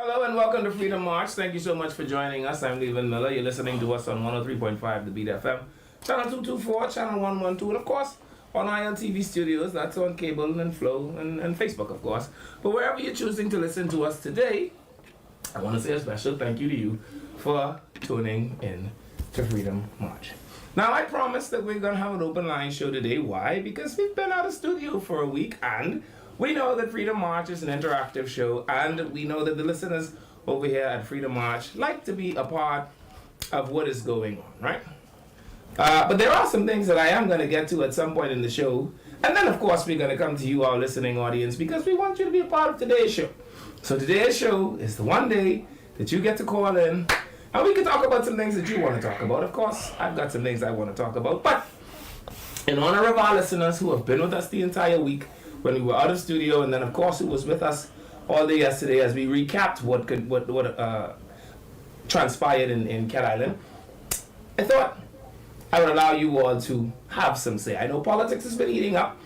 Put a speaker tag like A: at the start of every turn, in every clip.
A: Hello and welcome to Freedom March. Thank you so much for joining us. I'm Levan Miller. You're listening to us on 103.5 The Beat FM, channel 224, channel 112, and of course on ILTV Studios. That's on cable and Flow and Facebook, of course. But wherever you're choosing to listen to us today, I want to say a special thank you to you for tuning in to Freedom March. Now, I promised that we're going to have an open line show today. Why? Because we've been out of studio for a week and we know that Freedom March is an interactive show, and we know that the listeners over here at Freedom March like to be a part of what is going on, right? But there are some things that I am going to get to at some point in the show. And then, of course, we're going to come to you, our listening audience, because we want you to be a part of today's show. So today's show is the one day that you get to call in, and we can talk about some things that you want to talk about. Of course, I've got some things I want to talk about. But in honor of our listeners who have been with us the entire week, when we were out of studio, and then of course who was with us all day yesterday as we recapped what transpired in Cat Island, I thought I would allow you all to have some say. I know politics has been heating up.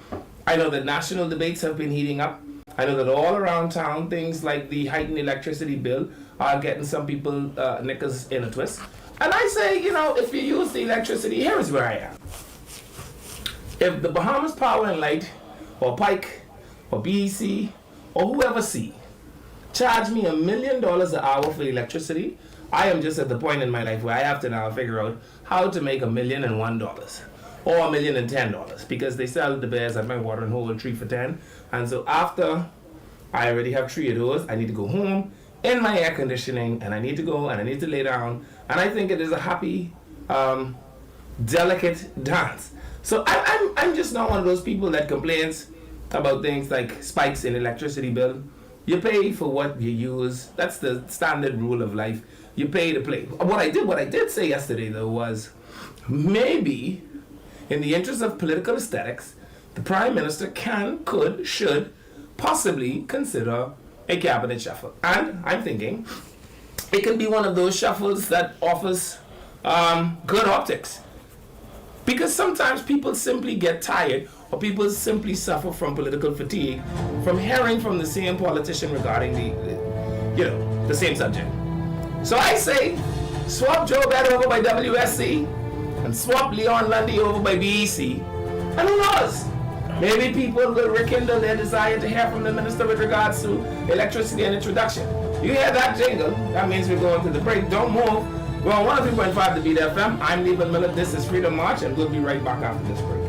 A: I know that national debates have been heating up. I know that all around town, things like the heightened electricity bill are getting some people knickers in a twist. And I say, if you use the electricity, here is where I am. If the Bahamas Power and Light or Pike, or BEC, or whoever see, charge me $1 million an hour for electricity, I am just at the point in my life where I have to now figure out how to make $1,001 or $1,010 because they sell the bears at my watering hole 3 for $10. And so after I already have 3 of those, I need to go home in my air conditioning, and I need to go and I need to lay down. And I think it is a happy, delicate dance. So I'm just not one of those people that complains about things like spikes in electricity bill. You pay for what you use. That's the standard rule of life. You pay to play. What I did say yesterday though was maybe in the interest of political aesthetics, the Prime Minister should possibly consider a cabinet shuffle. And I'm thinking it can be one of those shuffles that offers good optics. Because sometimes people simply get tired or people simply suffer from political fatigue from hearing from the same politician regarding the same subject. So I say, swap Joe Biden over by WSC and swap Leon Lundy over by BEC. And who knows? Maybe people will rekindle their desire to hear from the minister with regards to electricity and introduction. You hear that jingle? That means we're going to the break. Don't move. We're on 103.5 The Beat FM. I'm Levan Miller. This is Freedom March, and we'll be right back after this break.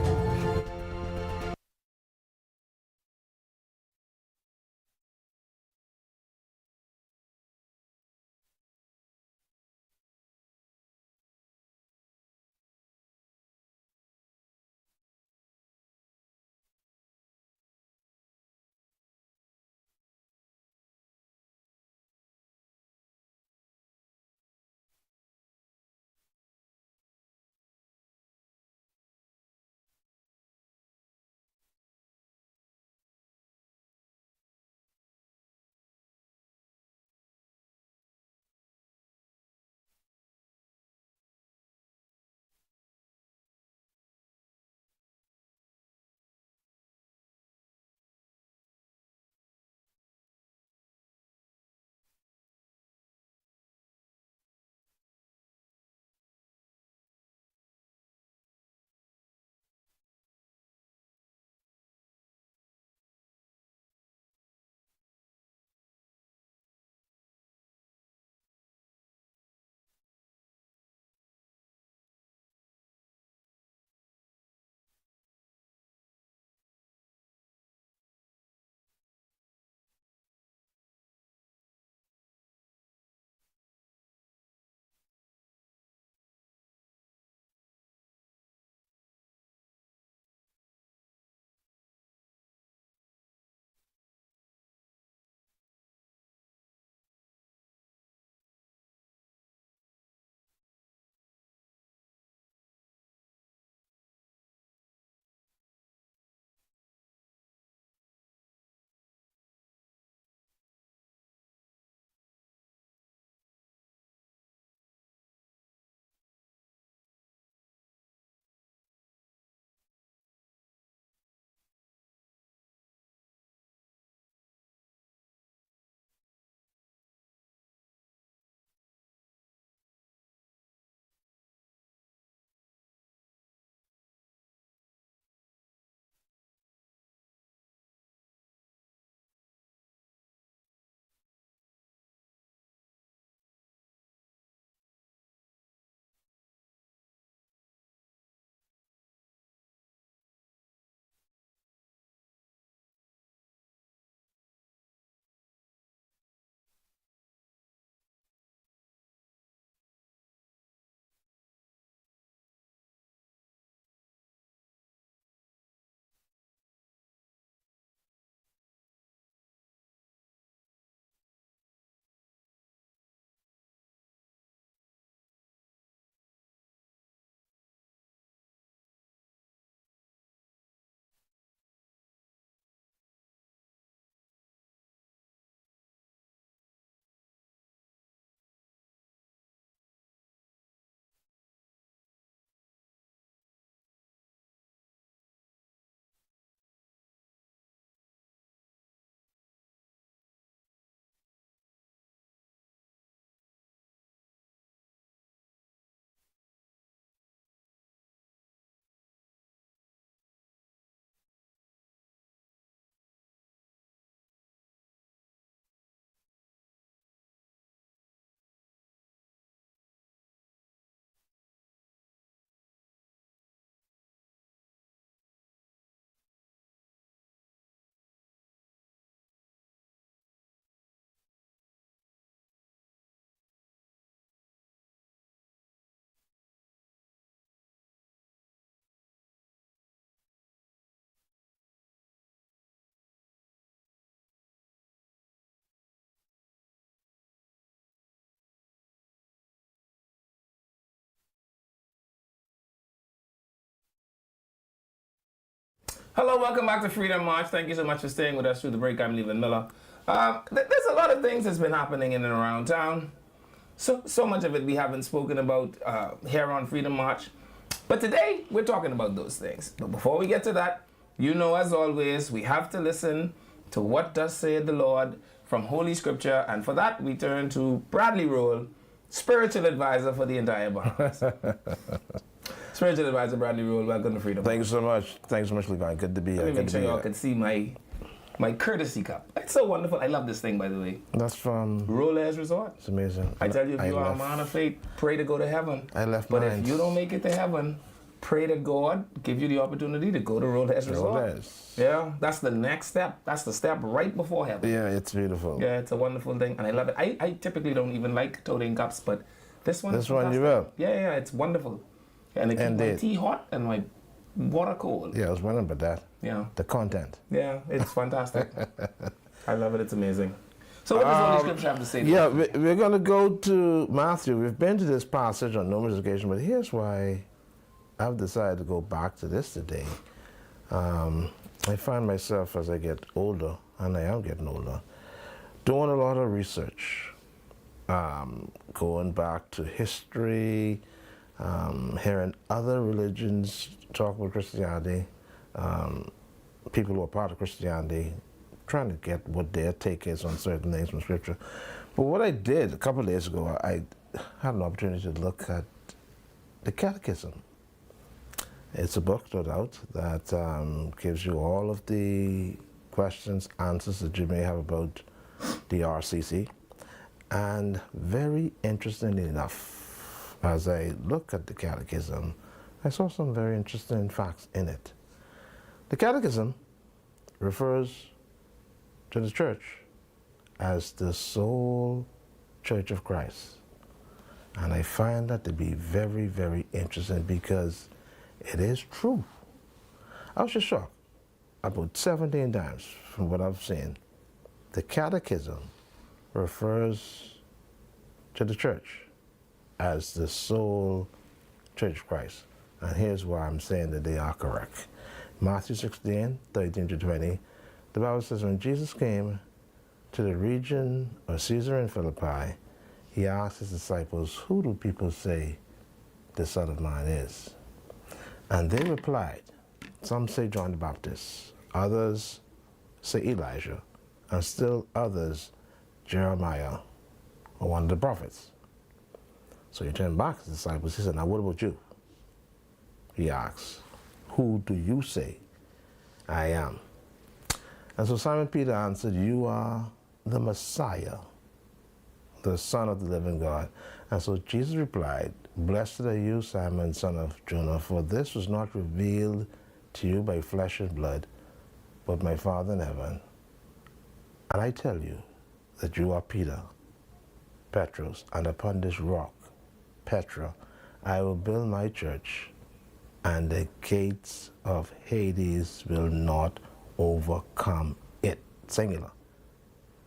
A: Hello, welcome back to Freedom March. Thank you so much for staying with us through the break. I'm Leland Miller. There's a lot of things that's been happening in and around town. So much of it we haven't spoken about here on Freedom March. But today, we're talking about those things. But before we get to that, you know, as always, we have to listen to what does say the Lord from Holy Scripture. And for that, we turn to Bradley Roll, spiritual advisor for the entire Bahamas. Spiritual advisor Bradley Roll, welcome to Freedom.
B: Thank you so much. Thanks so much, Levi. Good to be here.
A: Let me
B: Good
A: make
B: to
A: sure
B: be
A: y'all
B: here.
A: can see my courtesy cup. It's so wonderful. I love this thing, by the way.
B: That's from.
A: Rollers Resort.
B: It's amazing.
A: I tell you, if you are a
B: left-
A: man of faith, pray to go to heaven.
B: I left
A: But
B: mine.
A: if you don't make it to heaven, pray to God, give you the opportunity to go to Rollers Resort.
B: Rollers.
A: Yeah, that's the next step. That's the step right before heaven.
B: Yeah, it's beautiful.
A: Yeah, it's a wonderful thing, and I love it. I typically don't even like toting cups, but this one.
B: This
A: is
B: one you
A: fantastic.
B: will.
A: Yeah, it's wonderful. And it keeps my
B: Indeed.
A: tea hot and my water cold.
B: Yeah, I was wondering about that.
A: Yeah.
B: The content.
A: Yeah, it's fantastic. I love it. It's amazing. So what does Holy Scripture have to say?
B: Yeah, we're going to go to Matthew. We've been to this passage on numerous occasions, but here's why I've decided to go back to this today. I find myself as I get older, and I am getting older, doing a lot of research, going back to history, hearing other religions talk about Christianity, people who are part of Christianity, trying to get what their take is on certain things from Scripture. But what I did a couple of days ago, I had an opportunity to look at the Catechism. It's a book, no doubt, that gives you all of the questions, answers that you may have about the RCC. And very interestingly enough, as I look at the Catechism, I saw some very interesting facts in it. The Catechism refers to the church as the sole Church of Christ. And I find that to be very, very interesting because it is true. I was just shocked. About 17 times from what I've seen, the Catechism refers to the church as the sole Church of Christ. And here's why I'm saying that they are correct. Matthew 16, 13 to 20, the Bible says, when Jesus came to the region of Caesarea Philippi, he asked his disciples, who do people say the Son of Man is? And they replied, some say John the Baptist, others say Elijah, and still others Jeremiah, or one of the prophets. So he turned back to the disciples. He said, now what about you? He asks, who do you say I am? And so Simon Peter answered, you are the Messiah, the Son of the living God. And so Jesus replied, blessed are you, Simon, son of Jonah, for this was not revealed to you by flesh and blood, but my Father in heaven. And I tell you that you are Peter, Petros, and upon this rock, Petra, I will build my church, and the gates of Hades will not overcome it. Singular.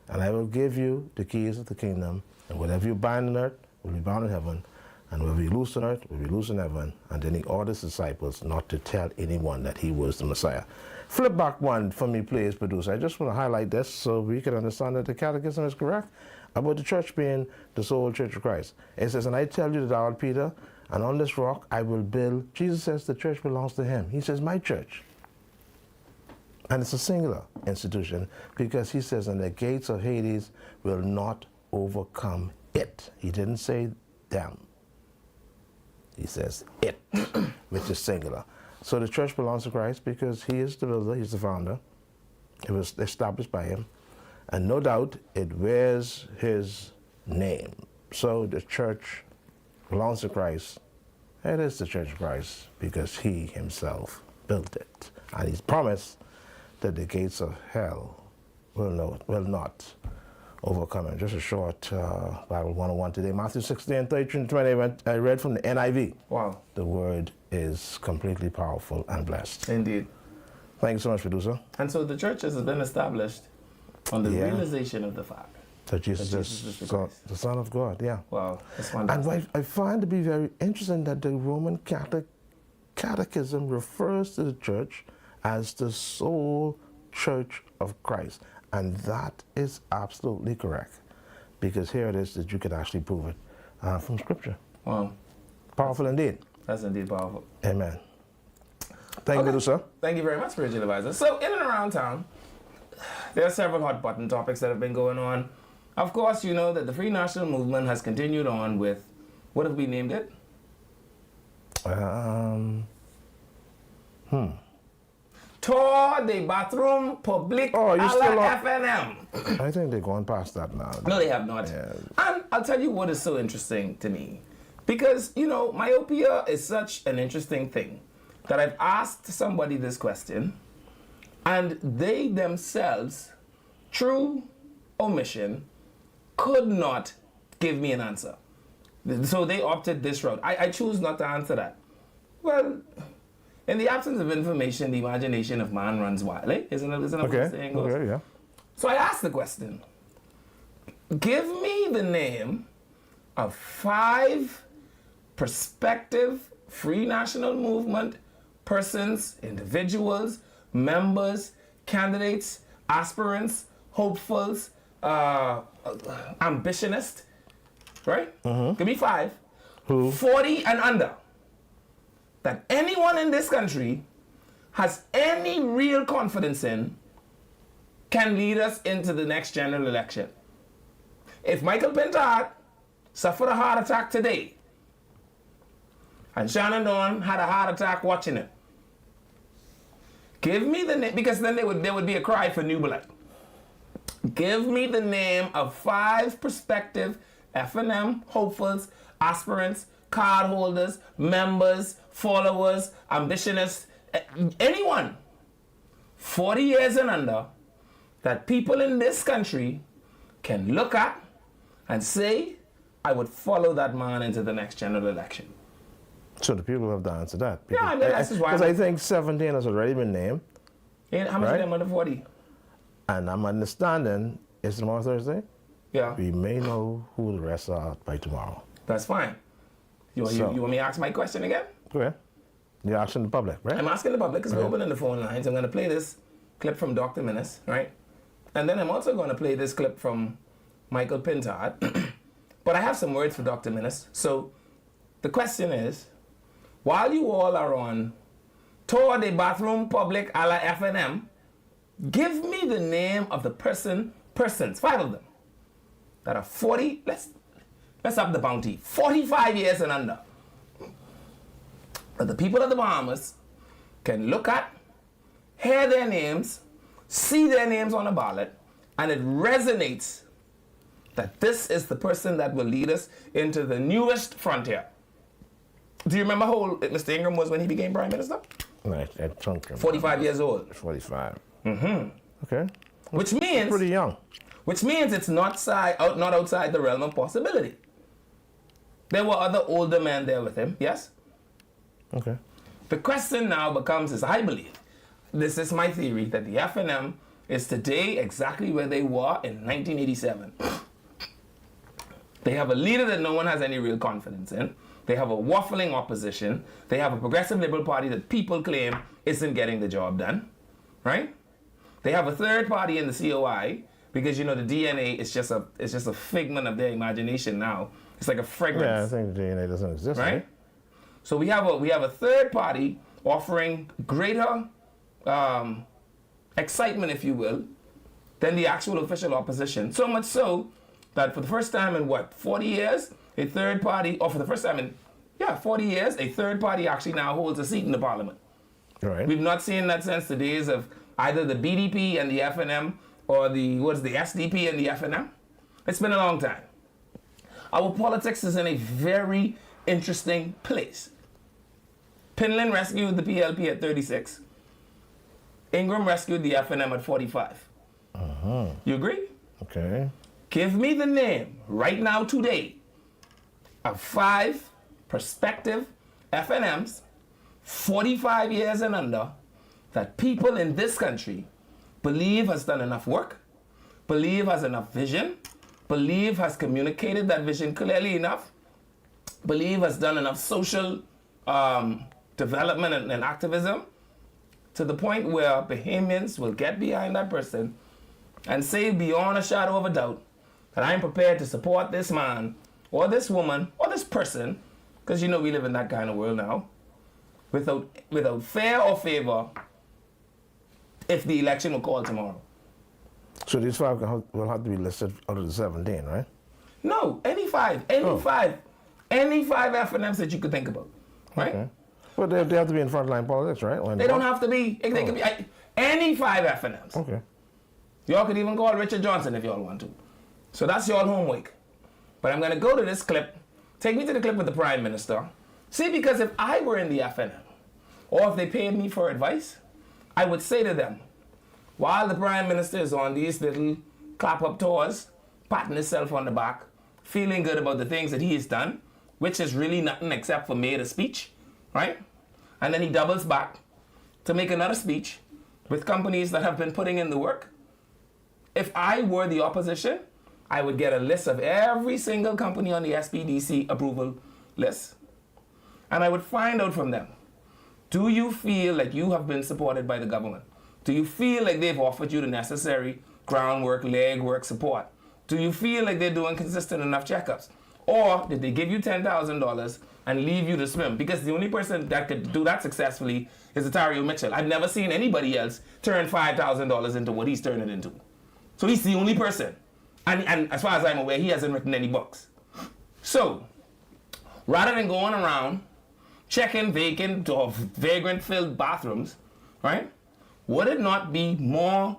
B: And I will give you the keys of the kingdom, and whatever you bind on earth will be bound in heaven, and whatever you loose on earth will be loose in heaven. And then he ordered his disciples not to tell anyone that he was the Messiah. Flip back one for me, please, producer. I just want to highlight this so we can understand that the Catechism is correct about the church being the sole Church of Christ. It says, and I tell you that thou art Peter, and on this rock I will build. Jesus says the church belongs to him. He says, my church. And it's a singular institution because he says, and the gates of Hades will not overcome it. He didn't say them. He says it, which is singular. So the church belongs to Christ because he is the builder, he's the founder. It was established by him. And no doubt it wears his name. So the church belongs to Christ. It is the Church of Christ because he himself built it. And he's promised that the gates of hell will not overcome it. Just a short Bible 101 today. Matthew 16, 13 to 20. I read from the NIV.
A: Wow.
B: The word is completely powerful and blessed.
A: Indeed.
B: Thank you so much, producer.
A: And so the church has been established on the realization of the fact
B: that Jesus is the Son of God, yeah.
A: Wow, that's wonderful.
B: And I find to be very interesting that the Roman Catholic Catechism refers to the church as the sole church of Christ. And that is absolutely correct, because here it is that you can actually prove it from Scripture.
A: Wow.
B: Powerful indeed.
A: That's indeed powerful.
B: Amen. Thank you, sir.
A: Thank you very much, spiritual advisor. So, in and around town, there are several hot button topics that have been going on. Of course, you know that the Free National Movement has continued on with, what have we named it? Tour de Bathroom Public
B: Oh, you
A: a
B: still
A: la
B: are-
A: FNM.
B: I think they're going past that now.
A: No, they have not.
B: Yeah.
A: And I'll tell you what is so interesting to me. Because, you know, myopia is such an interesting thing that I've asked somebody this question, and they themselves, through omission, could not give me an answer. So they opted this route. I choose not to answer that. Well, in the absence of information, the imagination of man runs wild. Eh? Isn't it what the
B: Okay.
A: saying goes?
B: Okay. Yeah.
A: So I asked the question, give me the name of 5 prospective Free National Movement persons, individuals, members, candidates, aspirants, hopefuls, ambitionists, right? Give me 5.
B: Who?
A: 40 and under. That anyone in this country has any real confidence in can lead us into the next general election. If Michael Pintard suffered a heart attack today, and Shannon Dawn had a heart attack watching it, give me the name, because then there would be a cry for new blood. Give me the name of 5 prospective FNM hopefuls, aspirants, card holders, members, followers, ambitionists, anyone 40 years and under that people in this country can look at and say, I would follow that man into the next general election.
B: So the people have to answer that.
A: Yeah, I mean, that's just why.
B: Because I think 17 has already been named,
A: And how much
B: Right.
A: of them under 40?
B: and I'm understanding it's tomorrow Thursday.
A: Yeah,
B: We may know who the rest are by tomorrow.
A: that's fine. You want me to ask my question again?
B: Go ahead. You're asking the public, right?
A: I'm asking the public because we're opening the phone lines. I'm going to play this clip from Dr. Minnis, right? And then I'm also going to play this clip from Michael Pintard. But I have some words for Dr. Minnis. So the question is, while you all are on Tour de Bathroom Public a la FNM, give me the name of the persons, 5 of them, that are 40, let's up the bounty, 45 years and under. That the people of the Bahamas can look at, hear their names, see their names on a ballot, and it resonates that this is the person that will lead us into the newest frontier. Do you remember how old Mr. Ingram was when he became Prime Minister?
B: Right, at Trump.
A: 45 years old.
B: 45. Mm-hmm. Okay.
A: Which means
B: Pretty young.
A: it's not outside the realm of possibility. There were other older men there with him, yes?
B: Okay.
A: The question now becomes, as I believe, this is my theory, that the FNM is today exactly where they were in 1987. They have a leader that no one has any real confidence in. They have a waffling opposition. They have a progressive liberal party that people claim isn't getting the job done, right? They have a third party in the COI because, you know, the DNA is just a figment of their imagination now. It's like a fragrance.
B: Yeah, I think the DNA doesn't exist,
A: Right? So we have a third party offering greater excitement, if you will, than the actual official opposition. So much so that for the first time in 40 years, a third party, or for the first time in 40 years, a third party actually now holds a seat in the parliament.
B: Right.
A: We've not seen that since the days of either the BDP and the FNM or the SDP and the FNM. It's been a long time. Our politics is in a very interesting place. Pinlin rescued the PLP at 36. Ingram rescued the FNM at 45. You agree?
B: Okay.
A: Give me the name right now today of 5 prospective FNMs, 45 years and under, that people in this country believe has done enough work, believe has enough vision, believe has communicated that vision clearly enough, believe has done enough social development and activism to the point where Bahamians will get behind that person and say beyond a shadow of a doubt that I'm prepared to support this man or this woman or this person, because you know we live in that kind of world now, without fear or favor, if the election were called tomorrow.
B: So these 5 will have to be listed out of the 17, right?
A: No, any five FNMs that you could think about, right?
B: Okay. But they have to be in frontline politics, right?
A: They don't have to be. They could be any 5 FNMs.
B: Okay.
A: Y'all could even call Richard Johnson if y'all want to. So that's your homework. But I'm going to go to this clip. Take me to the clip with the Prime Minister. See, because if I were in the FNM, or if they paid me for advice, I would say to them, while the Prime Minister is on these little clap-up tours, patting himself on the back, feeling good about the things that he has done, which is really nothing except for made a speech, right? And then he doubles back to make another speech with companies that have been putting in the work. If I were the opposition, I would get a list of every single company on the SPDC approval list. And I would find out from them, do you feel like you have been supported by the government? Do you feel like they've offered you the necessary groundwork, legwork support? Do you feel like they're doing consistent enough checkups? Or did they give you $10,000 and leave you to swim? Because the only person that could do that successfully is Otario Mitchell. I've never seen anybody else turn $5,000 into what he's turned it into. So he's the only person. And as far as I'm aware, he hasn't written any books. So, rather than going around checking vacant or vagrant-filled bathrooms, right? Would it not be more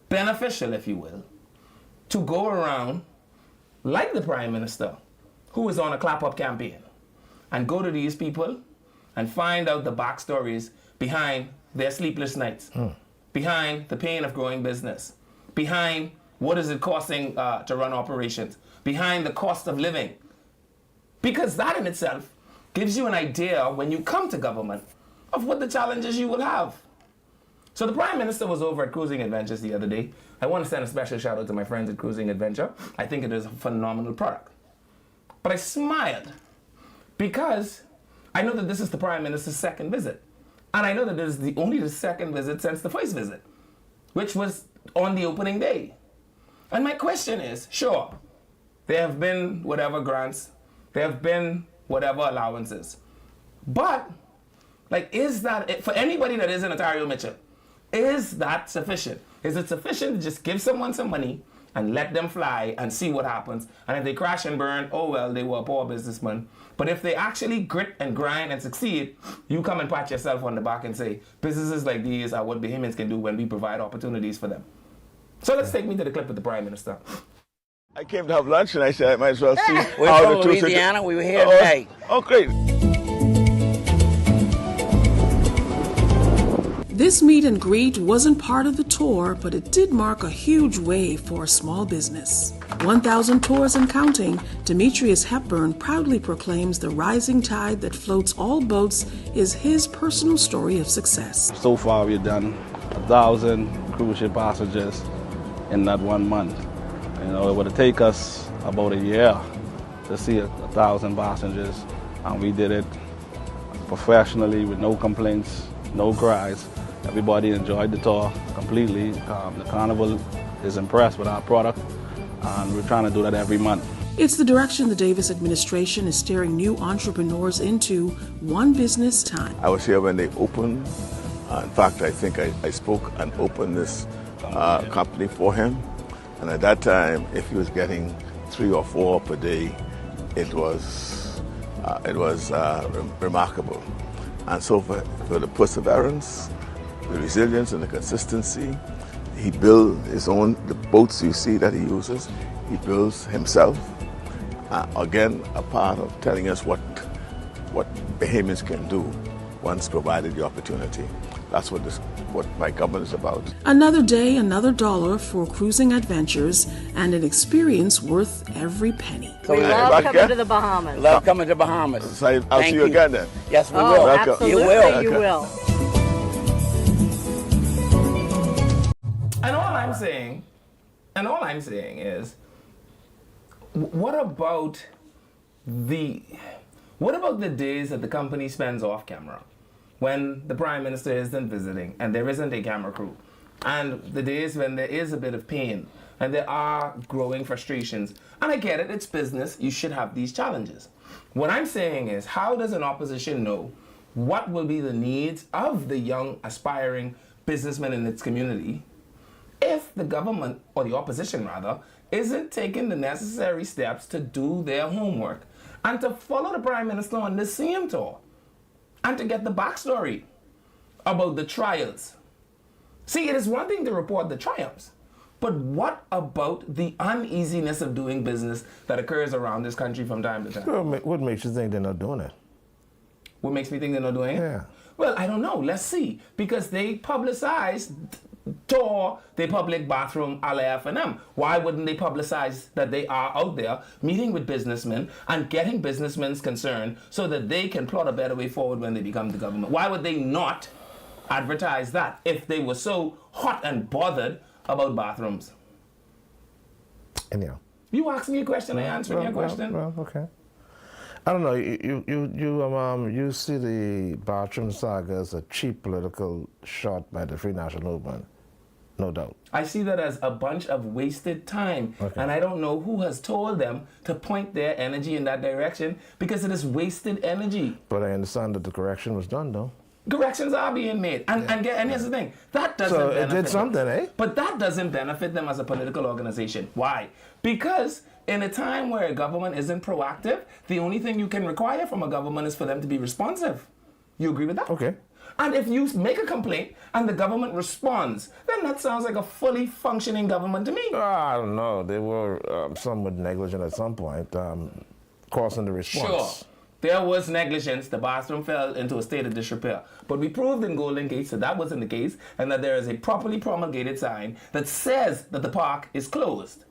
A: beneficial, if you will, to go around like the Prime Minister, who is on a clap-up campaign, and go to these people and find out the backstories behind their sleepless nights, behind the pain of growing business, behind what is it costing to run operations, behind the cost of living. Because that in itself gives you an idea when you come to government of what the challenges you will have. So the Prime Minister was over at Cruising Adventures the other day. I want to send a special shout out to my friends at Cruising Adventure. I think it is a phenomenal product. But I smiled because I know that this is the Prime Minister's second visit. And I know that this is only the second visit since the first visit, which was on the opening day. And my question is, sure, there have been whatever grants, there have been whatever allowances. But, like, is that, for anybody that is in Otario Mitchell, is that sufficient? Is it sufficient to just give someone some money and let them fly and see what happens? And if they crash and burn, oh well, they were a poor businessman. But if they actually grit and grind and succeed, you come and pat yourself on the back and say, businesses like these are what Bahamians can do when we provide opportunities for them. So let's take me to the clip with the Prime Minister.
C: I came to have lunch and I said I might as well see
D: We're
C: how
D: from
C: the
D: Louisiana. We were here today.
C: Oh, great.
E: This meet and greet wasn't part of the tour, but it did mark a huge wave for a small business. 1,000 tours and counting, Demetrius Hepburn proudly proclaims the rising tide that floats all boats is his personal story of success.
F: So far we've done 1,000 cruise ship passengers in that 1 month. You know, it would take us about a year to see 1,000 passengers, and we did it professionally with no complaints, no cries. Everybody enjoyed the tour completely. The Carnival is impressed with our product, and we're trying to do that every month.
E: It's the direction the Davis administration is steering new entrepreneurs into, one business time.
C: I was here when they opened. In fact, I think I spoke and opened this company for him. And at that time, if he was getting 3 or 4 per day, it was remarkable. And so for the perseverance, the resilience and the consistency, he built his own, the boats you see that he uses, he builds himself. Again, a part of telling us what Bahamians can do once provided the opportunity. That's what my government is about.
E: Another day, another dollar for Cruising Adventures, and an experience worth every penny.
D: So we love coming to the Bahamas.
F: Love coming to Bahamas.
C: So I'll see you again then.
F: Yes, we
D: Oh,
F: will.
D: absolutely,
F: You will.
D: you will.
A: And all I'm saying is, what about the days that the company spends off camera? when the Prime Minister isn't visiting and there isn't a camera crew, and the days when there is a bit of pain and there are growing frustrations. And I get it, it's business, you should have these challenges. What I'm saying is, how does an opposition know what will be the needs of the young, aspiring businessmen in its community if the government, or the opposition rather, isn't taking the necessary steps to do their homework and to follow the Prime Minister on this same tour and to get the backstory about the trials? See, it is one thing to report the triumphs, but what about the uneasiness of doing business that occurs around this country from time to time?
B: Well, what makes you think they're not doing it?
A: What makes me think they're not doing it?
B: Yeah.
A: Well, I don't know. Let's see. Because they publicized tour the public bathroom à la F&M. Why wouldn't they publicize that they are out there meeting with businessmen and getting businessmen's concern so that they can plot a better way forward when they become the government? Why would they not advertise that if they were so hot and bothered about bathrooms?
B: Anyhow.
A: You asked me a question, I answered your question.
B: Well, okay. I don't know. You see the bathroom saga as a cheap political shot by the Free National Movement, no doubt.
A: I see that as a bunch of wasted time, and I don't know who has told them to point their energy in that direction because it is wasted energy.
B: But I understand that the correction was done, though.
A: Corrections are being made, and here's the thing: that doesn't
B: So
A: benefit
B: it did something,
A: them.
B: eh?
A: But that doesn't benefit them as a political organization. Why? Because in a time where a government isn't proactive, the only thing you can require from a government is for them to be responsive. You agree with that?
B: Okay.
A: And if you make a complaint and the government responds, then that sounds like a fully functioning government to me.
B: I don't know. They were somewhat negligent at some point, causing the response.
A: Sure. There was negligence. The bathroom fell into a state of disrepair. But we proved in Golden Gate that wasn't the case and that there is a properly promulgated sign that says that the park is closed.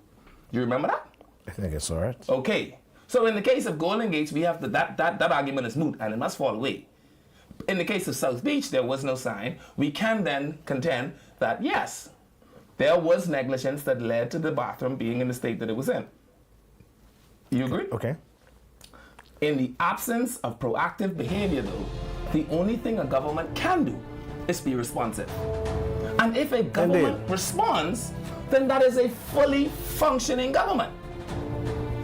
A: You remember that?
B: I think it's all right.
A: Okay. So in the case of Golden Gates, we have that argument is moot and it must fall away. In the case of South Beach, there was no sign. We can then contend that, yes, there was negligence that led to the bathroom being in the state that it was in. You agree?
B: Okay.
A: In the absence of proactive behavior, though, the only thing a government can do is be responsive. And if a government responds, then that is a fully functioning government.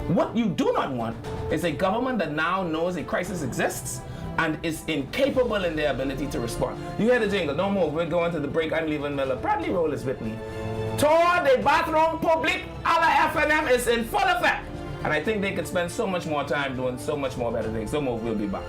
A: What you do not want is a government that now knows a crisis exists and is incapable in their ability to respond. You hear the jingle, no more, we're going to the break, I'm leaving Miller. Bradley Roll is with me. Tour de bathroom public à la F&M is in full effect. And I think they could spend so much more time doing so much more better things. So more, we'll be back.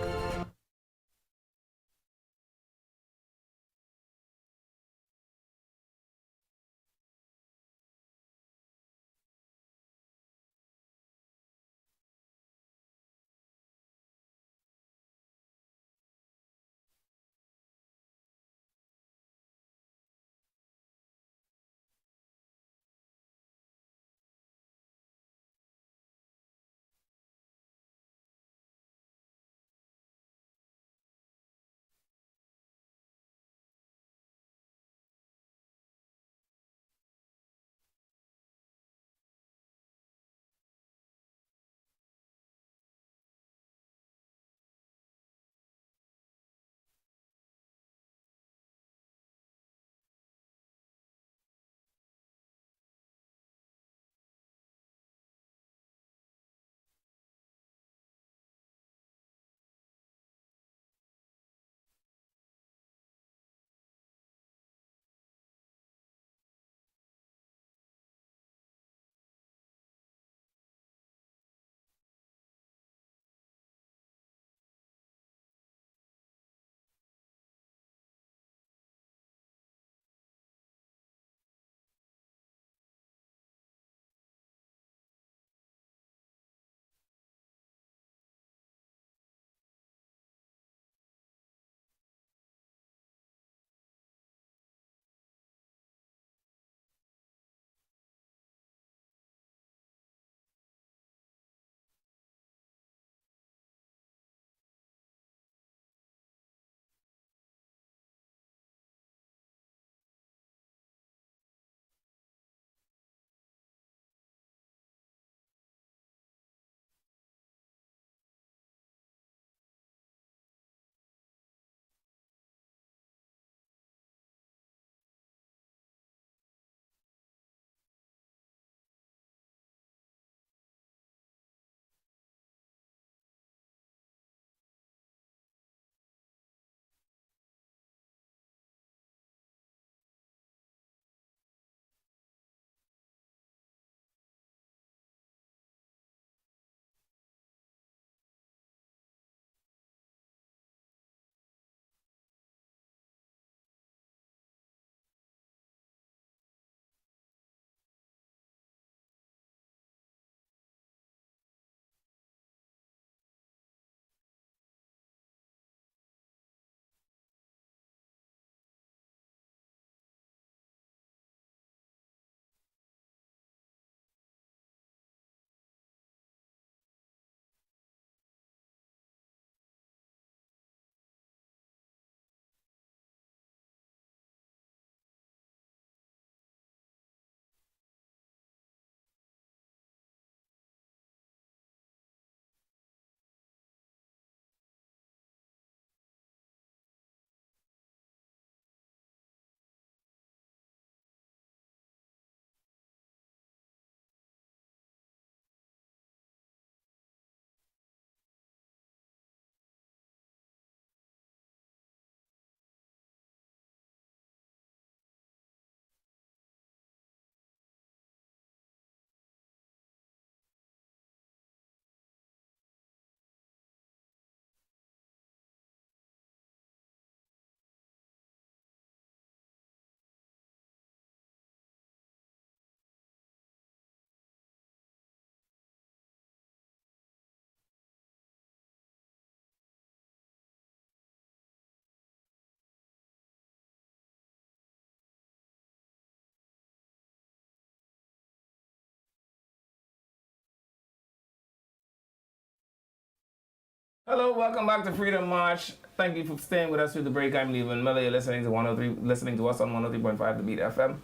A: Hello, welcome back to Freedom March. Thank you for staying with us through the break. I'm Leland Miller. You're listening to us on 103.5 The Beat FM.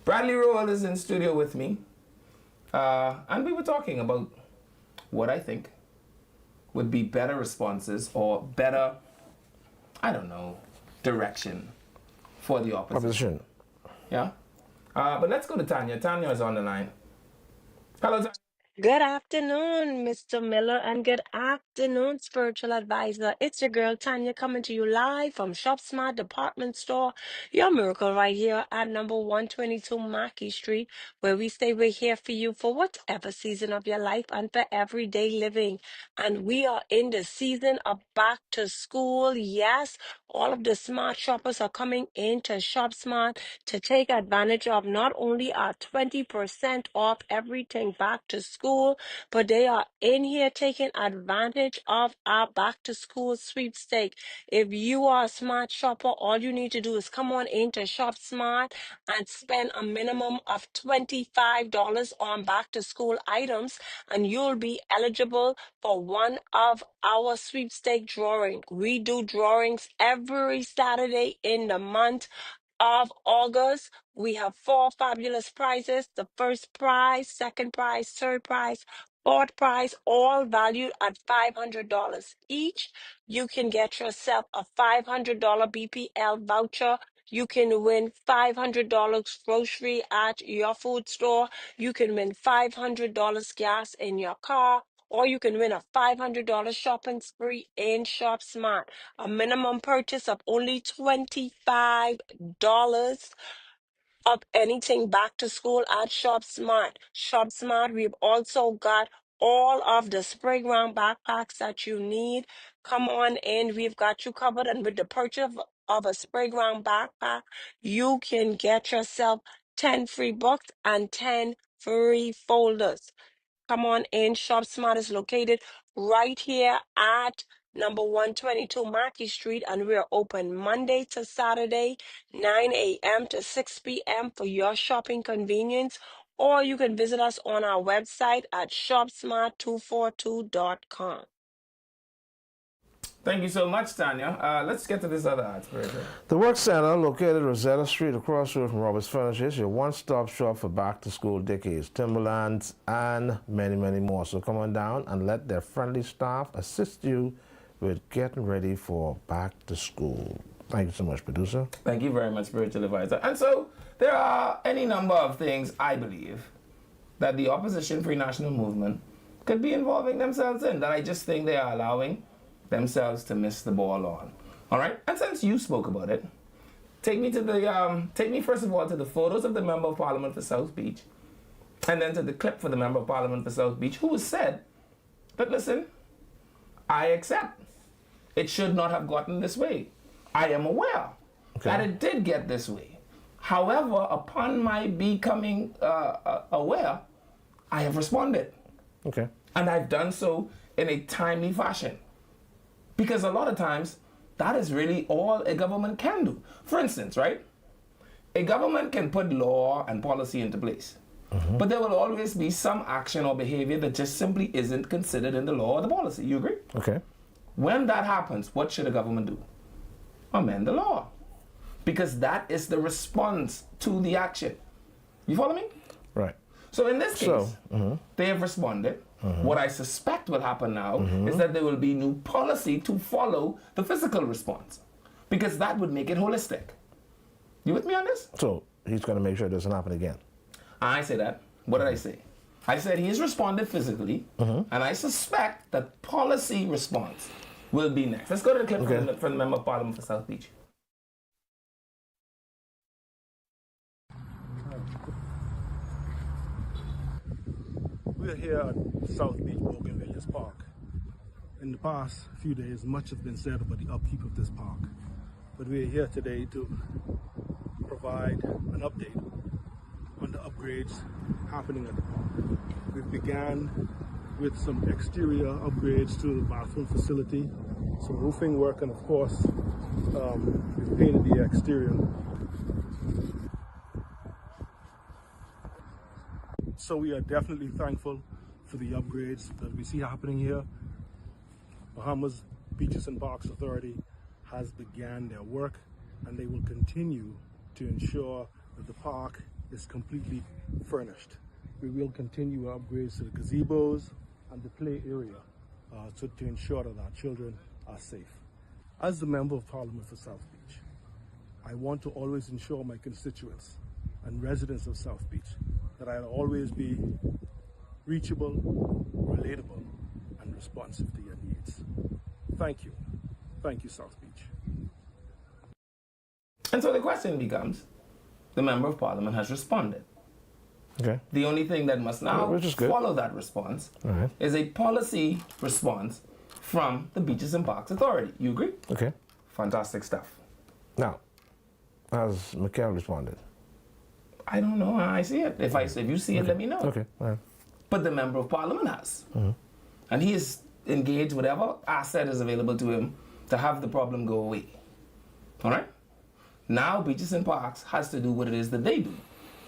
A: Bradley Rowell is in studio with me. And we were talking about what I think would be better responses or better, I don't know, direction for the opposition. Yeah? But let's go to Tanya. Tanya is on the line. Hello, Tanya.
G: Good afternoon, Mr. Miller, and good afternoon, spiritual advisor. It's your girl Tanya coming to you live from Shop Smart Department Store. Your miracle right here at number 122 Mackey Street, where we say we're here for you for whatever season of your life and for everyday living. And we are in the season of back to school. Yes, all of the smart shoppers are coming into Shop Smart to take advantage of not only our 20% off everything back to school, but they are in here taking advantage of our back to school sweepstake. If you are a smart shopper, all you need to do is come on into Shop Smart and spend a minimum of $25 on back to school items, and you'll be eligible for one of our sweepstake drawings. We do drawings every Saturday in the month of August. We have 4 fabulous prizes. The first prize, second prize, third prize, fourth prize, all valued at $500 each. You can get yourself a $500 BPL voucher. You can win $500 grocery at your food store. You can win $500 gas in your car. Or you can win a $500 shopping spree in Shop Smart. A minimum purchase of only $25 of anything back to school at Shop Smart. Shop Smart, we've also got all of the spray ground backpacks that you need. Come on in, we've got you covered. And with the purchase of a spray ground backpack, you can get yourself 10 free books and 10 free folders. Come on in. Shop Smart is located right here at number 122 Mackey Street, and we're open Monday to Saturday, 9 a.m. to 6 p.m. for your shopping convenience. Or you can visit us on our website at shopsmart242.com.
A: Thank you so much, Tanya. Let's get to this other ad, Spiritual.
B: The Work Center, located Rosetta Street across the road from Roberts Furniture, is your one-stop shop for back-to-school decades, Timberlands, and many, many more. So come on down and let their friendly staff assist you with getting ready for back to school. Thank you so much, producer.
A: Thank you very much, Spiritual Advisor. And so there are any number of things, I believe, that the opposition Free National Movement could be involving themselves in that I just think they are allowing themselves to miss the ball on. All right? And since you spoke about it, take me first of all to the photos of the Member of Parliament for South Beach, and then to the clip for the Member of Parliament for South Beach, who has said that, listen, I accept. It should not have gotten this way. I am aware that it did get this way. However, upon my becoming aware, I have responded.
B: Okay.
A: And I've done so in a timely fashion. Because a lot of times, that is really all a government can do. For instance, right? A government can put law and policy into place. But there will always be some action or behavior that just simply isn't considered in the law or the policy. You agree?
B: Okay.
A: When that happens, what should a government do? Amend the law. Because that is the response to the action. You follow me?
B: Right.
A: So in this case, they have responded. What I suspect will happen now is that there will be new policy to follow the physical response, because that would make it holistic. You with me on this?
B: So he's going to make sure it doesn't happen again.
A: I say that. What did I say? I said he has responded physically, and I suspect that policy response will be next. Let's go to the clip from the Member of Parliament for South Beach.
H: We're here at South Beach, Bougainvilleas Park. In the past few days, much has been said about the upkeep of this park. But we're here today to provide an update on the upgrades happening at the park. We've began with some exterior upgrades to the bathroom facility, some roofing work, and of course, we've painted the exterior. So we are definitely thankful for the upgrades that we see happening here. Bahamas Beaches and Parks Authority has began their work, and they will continue to ensure that the park is completely furnished. We will continue upgrades to the gazebos and the play area to ensure that our children are safe. As the Member of Parliament for South Beach, I want to always ensure my constituents and residents of South Beach that I'll always be reachable, relatable, and responsive to your needs. Thank you. Thank you, South Beach.
A: And so the question becomes, the Member of Parliament has responded.
B: Okay.
A: The only thing that must now follow that response is a policy response from the Beaches and Parks Authority. You agree?
B: Okay.
A: Fantastic stuff.
B: Now, has McKell responded?
A: I don't know how I see it. If you see it, let me know.
B: Okay. All right.
A: But the Member of Parliament has. And he is engaged whatever asset is available to him to have the problem go away. All right? Now Beaches and Parks has to do what it is that they do,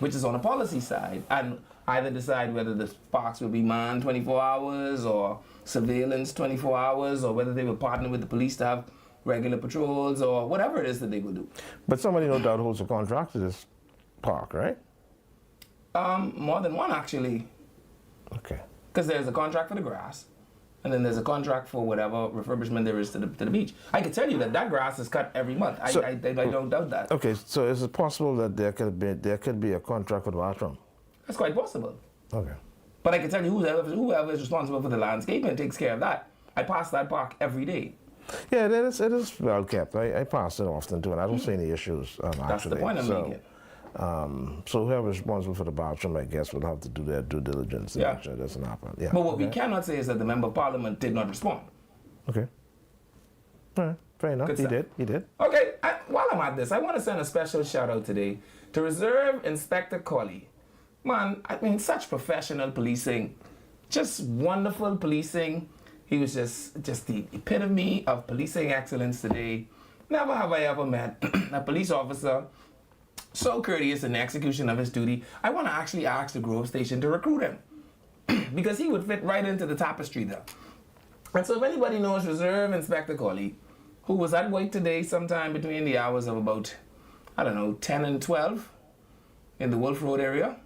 A: which is on a policy side, and either decide whether the parks will be manned 24 hours or surveillance 24 hours, or whether they will partner with the police to have regular patrols, or whatever it is that they will do.
B: But somebody no doubt holds a contract to this park, right?
A: More than one, actually.
B: Okay.
A: Because there's a contract for the grass, and then there's a contract for whatever refurbishment there is to the beach. I can tell you that grass is cut every month. I don't doubt that.
B: Okay, so is it possible that there could be a contract for the bathroom?
A: That's quite possible.
B: Okay.
A: But I can tell you whoever is responsible for the landscaping takes care of that. I pass that park every day.
B: Yeah, it is well kept. I pass it often too, and I don't see any issues.
A: That's the point I'm making.
B: So whoever is responsible for the bathroom, I guess, will have to do their due diligence and make sure it doesn't happen. Yeah.
A: But what we cannot say is that the Member of Parliament did not respond.
B: Okay. All right. Fair enough. He did.
A: Okay. While I'm at this, I want to send a special shout out today to Reserve Inspector Colley. Man, I mean, such professional policing, just wonderful policing. He was just the epitome of policing excellence today. Never have I ever met a police officer so courteous in the execution of his duty. I want to actually ask the Grove Station to recruit him because he would fit right into the tapestry there. And so if anybody knows Reserve Inspector Colley, who was at work today sometime between the hours of about, 10 and 12 in the Wolf Road area,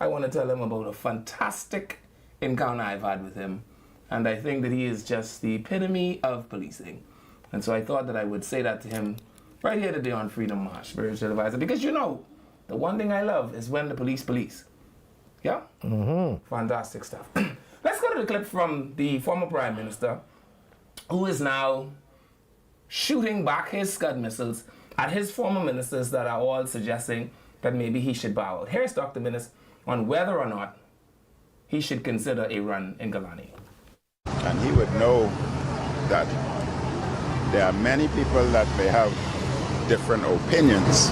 A: I want to tell him about a fantastic encounter I've had with him. And I think that he is just the epitome of policing. And so I thought that I would say that to him right here today on Freedom March, Spiritual Advisor. Because the one thing I love is when the police. Yeah? Fantastic stuff. Let's go to the clip from the former Prime Minister, who is now shooting back his Scud missiles at his former ministers that are all suggesting that maybe he should bow out. Here's Dr. Minnis on whether or not he should consider a run in Galani.
I: And he would know that there are many people that may have different opinions,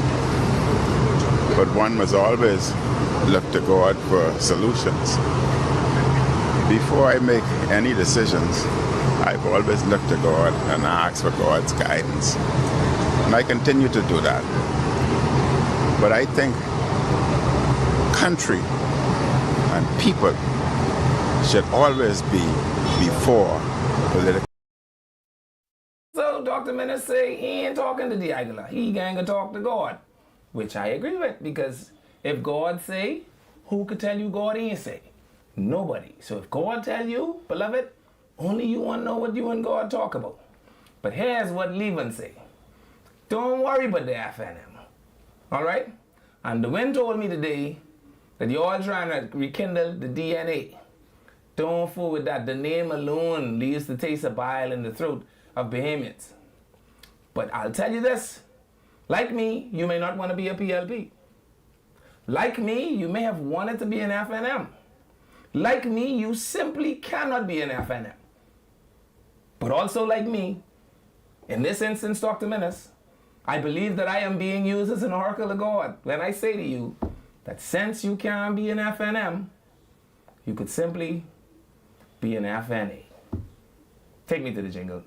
I: but one must always look to God for solutions. Before I make any decisions, I've always looked to God and asked for God's guidance. And I continue to do that. But I think country and people should always be before political.
A: So Dr. Minnis say he ain't talking to the Aguilar. He gonna talk to God, which I agree with, because if God say, who could tell you God ain't say? Nobody. So if God tell you, beloved, only you want to know what you and God talk about. But here's what Levan say. Don't worry about the FNM. All right? And the wind told me today that you're all trying to rekindle the DNA. Don't fool with that. The name alone leaves the taste of bile in the throat of Bahamians. But I'll tell you this. Like me, you may not want to be a PLP. Like me, you may have wanted to be an FNM. Like me, you simply cannot be an FNM. But also like me, in this instance, Dr. Minnis, I believe that I am being used as an oracle of God when I say to you that since you can't be an FNM, you could simply be an FNA. Take me to the jingle.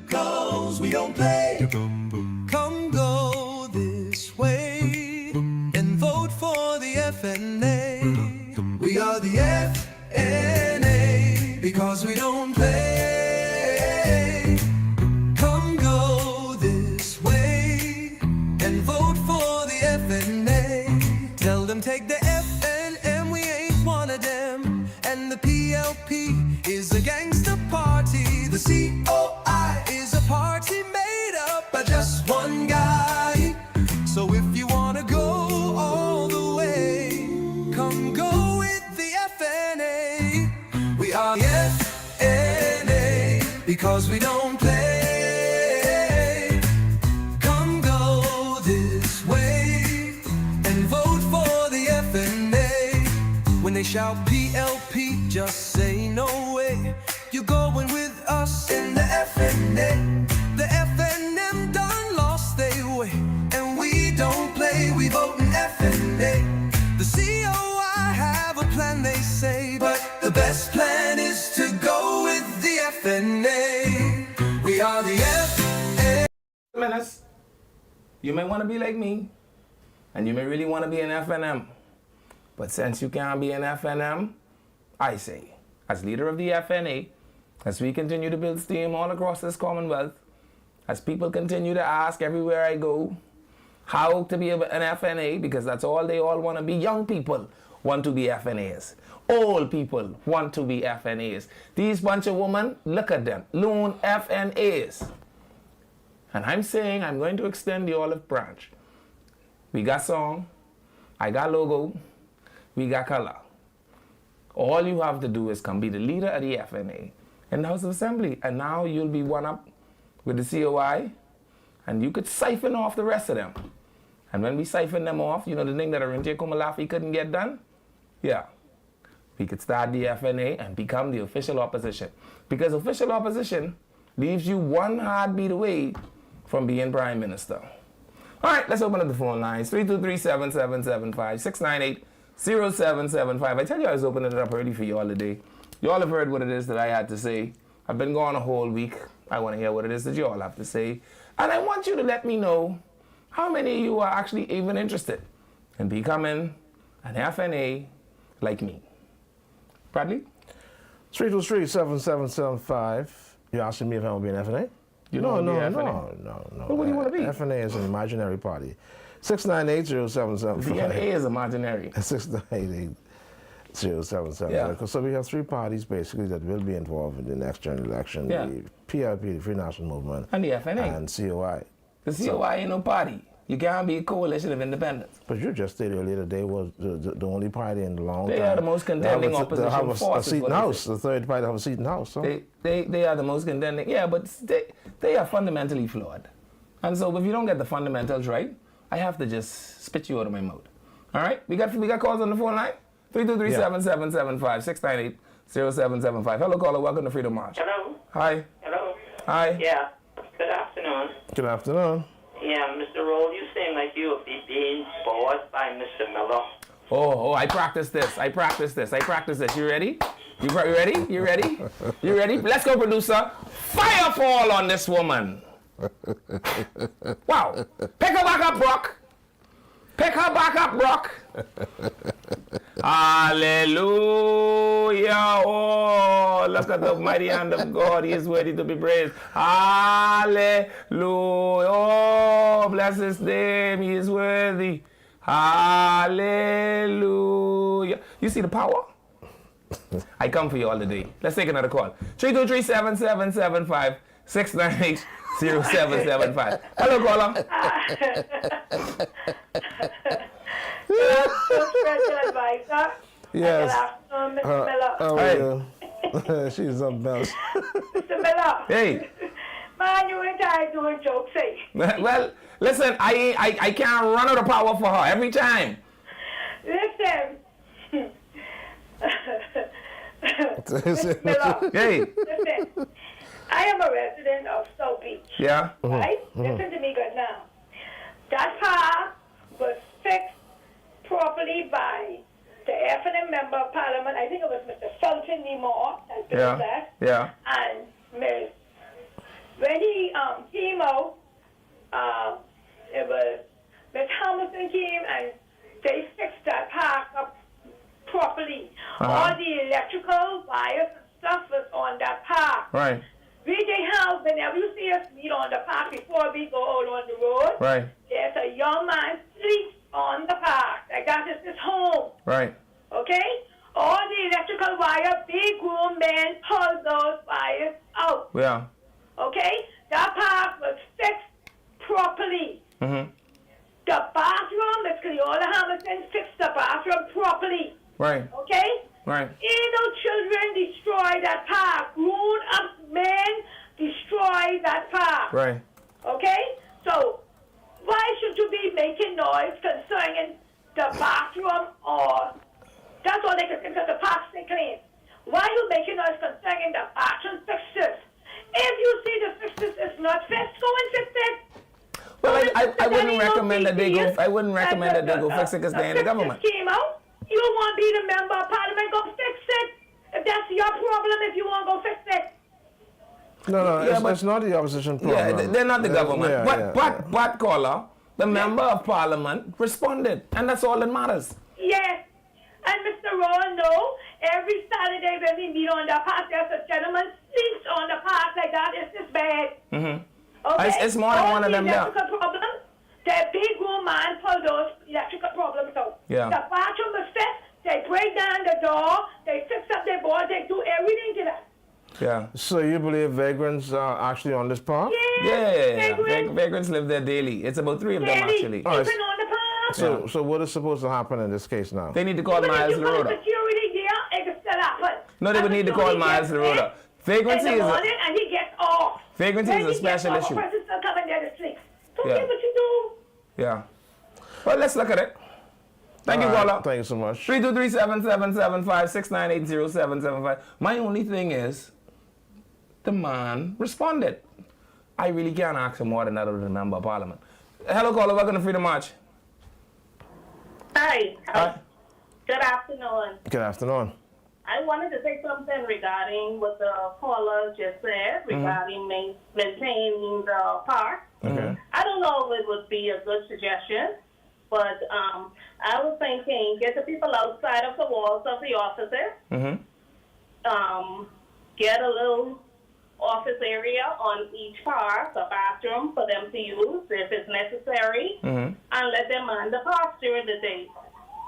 J: Cause we don't play. Come go this way and vote FNA. We are the FNA because we don't play. Come go this way and vote for the FNA. Tell them take the FNM, we ain't one of them. And the PLP is a gangster party. The COI is a party made up by just one guy. So if you wanna go all the way, come go with the FNA. We are the FNA because we don't play. Come go this way and vote for the FNA. When they shout PLP, just say no way. You're going with us in the FNA. The FNM done lost their way, and we don't play, we vote in FNA. The COI have a plan, they say, but the best plan is to go with the FNA. We are the FNA.
A: Minutes. You may want to be like me, and you may really want to be an FNM. But since you can't be an FNM, I say, as leader of the FNA, as we continue to build steam all across this Commonwealth, as people continue to ask everywhere I go, how to be an FNA, because that's all they all want to be. Young people want to be FNAs. Old people want to be FNAs. These bunch of women, look at them, lone FNAs. And I'm saying I'm going to extend the olive branch. We got song, I got logo, we got color. All you have to do is come be the leader of the FNA in the House of Assembly, and now you'll be one up with the COI, and you could siphon off the rest of them. And when we siphon them off, you know the thing that Arintia Kumalafi couldn't get done? Yeah. We could start the FNA and become the official opposition. Because official opposition leaves you one heartbeat away from being Prime Minister. All right, let's open up the phone lines. 323-7775-698-0775. I tell you I was opening it up early for you all today. You all have heard what it is that I had to say. I've been gone a whole week. I want to hear what it is that you all have to say. And I want you to let me know how many of you are actually even interested in becoming an FNA like me. Bradley?
B: 323-7775. You're asking me if I want to be an FNA? No.
A: Well, what do you want to be?
B: FNA is an imaginary party. 698-0775.
A: DNA is imaginary.
B: 698-0775.
A: Yeah.
B: So we have three parties basically that will be involved in the next general election.
A: Yeah.
B: The PRP, the Free National Movement.
A: And the FNA.
B: And COI.
A: The COI ain't no party. You can't be a coalition of independents.
B: But you just stated earlier that they was the only party in the long time.
A: They are the most contending opposition
B: force.
A: force.
B: A seat in the House. The third party have a seat in the House. So.
A: They are the most contending. Yeah, but they are fundamentally flawed. And so if you don't get the fundamentals right, I have to just spit you out of my mouth. All right? We got calls on the phone line? 323-7775-698-0775. Hello, caller. Welcome to Freedom March.
K: Hello.
A: Hi.
K: Hello.
A: Hi.
K: Yeah. Good afternoon.
B: Good afternoon.
K: Yeah, Mr. Roll, you seem like you would be being bored by Mr. Miller.
A: Oh, I practice this. You ready? You ready? You ready? Let's go, producer. Firefall on this woman. Wow. Pick her back up, Brock. Hallelujah. Oh, look at the mighty hand of God. He is worthy to be praised. Hallelujah. Oh, bless his name. He is worthy. Hallelujah. You see the power? I come for you all today. Let's take another call. 323-7775-698-0775. Hello, caller.
K: Special advisor.
B: Yes.
K: Good afternoon, Mr. Miller.
B: Oh,
A: Hey.
B: yeah. She's something else.
K: Mr. Miller.
A: Hey.
K: Man, you ain't tired doing jokes, eh?
A: Well, listen, I can't run out of power for her every time.
K: Listen.
B: Miller.
A: Hey.
K: Listen. I am a resident of South Beach.
A: Yeah.
K: Right? Listen to me good now. That park was fixed properly by the FNM Member of Parliament. I think it was Mr. Sultan Nimor that built that.
A: Yeah.
K: And Ms. When he came out, it was Ms. Hamilton came and they fixed that park up properly.
A: Uh-huh.
K: All the electrical wires and stuff was on that park.
A: Right.
K: We they have, whenever you see us meet on the park before we go out on the road,
A: Right.
K: there's a young man sleeps on the park. Like that is his home.
A: Right.
K: Okay? All the electrical wire, big grown men pull those wires out.
A: Yeah.
K: Okay? That park was fixed properly.
A: Mm-hmm.
K: The bathroom, Miss Cleola Hamilton fixed the bathroom properly.
A: Right.
K: Okay?
A: Right.
K: Ain't no children destroy that park. Grown up men destroy that park.
A: Right.
K: Okay? So, why should you be making noise concerning the bathroom or that's all they can think of the parks they clean. Why you making noise concerning the bathroom fixtures? If you see the fixtures is not fixed, go and fix it.
A: Well, I wouldn't recommend that they go. I wouldn't recommend that they go fix it because they're in the government.
K: Came out. You want to be the member of parliament? Go fix it. If that's your problem, if you want to go fix it.
B: No,
A: Yeah,
B: it's not the opposition problem.
A: Yeah, they're not the government.
B: Yeah,
A: But caller, the member of parliament responded, and that's all that matters.
K: Yes. And Mr. Rowan, no, every Saturday when we meet on the park, there's a gentleman sleeps on the park like that. It's this bad.
A: Mm-hmm.
K: Okay?
A: It's more than one of them there.
K: Electrical problems, the big grown man pull those electrical problems out.
A: Yeah.
K: The bathroom is fixed. They break down the door. They fix up their board. They do everything to that.
A: Yeah.
B: So you believe vagrants are actually on this park?
A: Yeah. Vagrants live there daily. It's about 3 of them actually.
B: All right.
K: Even on the park.
B: So what is supposed to happen in this case now?
A: They need to call
K: Even if
A: Miles
K: you put
A: Laroda.
K: security there, it can still happen.
A: No, they would need to call Miles Laroda. Vagrancy
K: in
A: is
K: the morning and he gets off.
A: Vagrancy
K: When
A: is a
K: he gets
A: special
K: off,
A: issue.
K: The person still coming there to sleep. So
A: Yeah.
K: see what you do.
A: Yeah. Well, let's look at it. Thank you,
B: All right,
A: caller.
B: Thank you so much.
A: 323-777-56980-775. My only thing is, the man responded. I really can't ask for more than that of the member of parliament. Hello, caller. Welcome to Freedom March.
L: Hi.
A: Hi.
L: Good afternoon.
B: Good afternoon.
L: I wanted to say something regarding what the caller just said regarding maintaining the park.
B: Okay.
L: I don't know if it would be a good suggestion, but I was thinking get the people outside of the walls of the offices, get a little office area on each park, a bathroom for them to use if it's necessary, and let them man the parks during the day.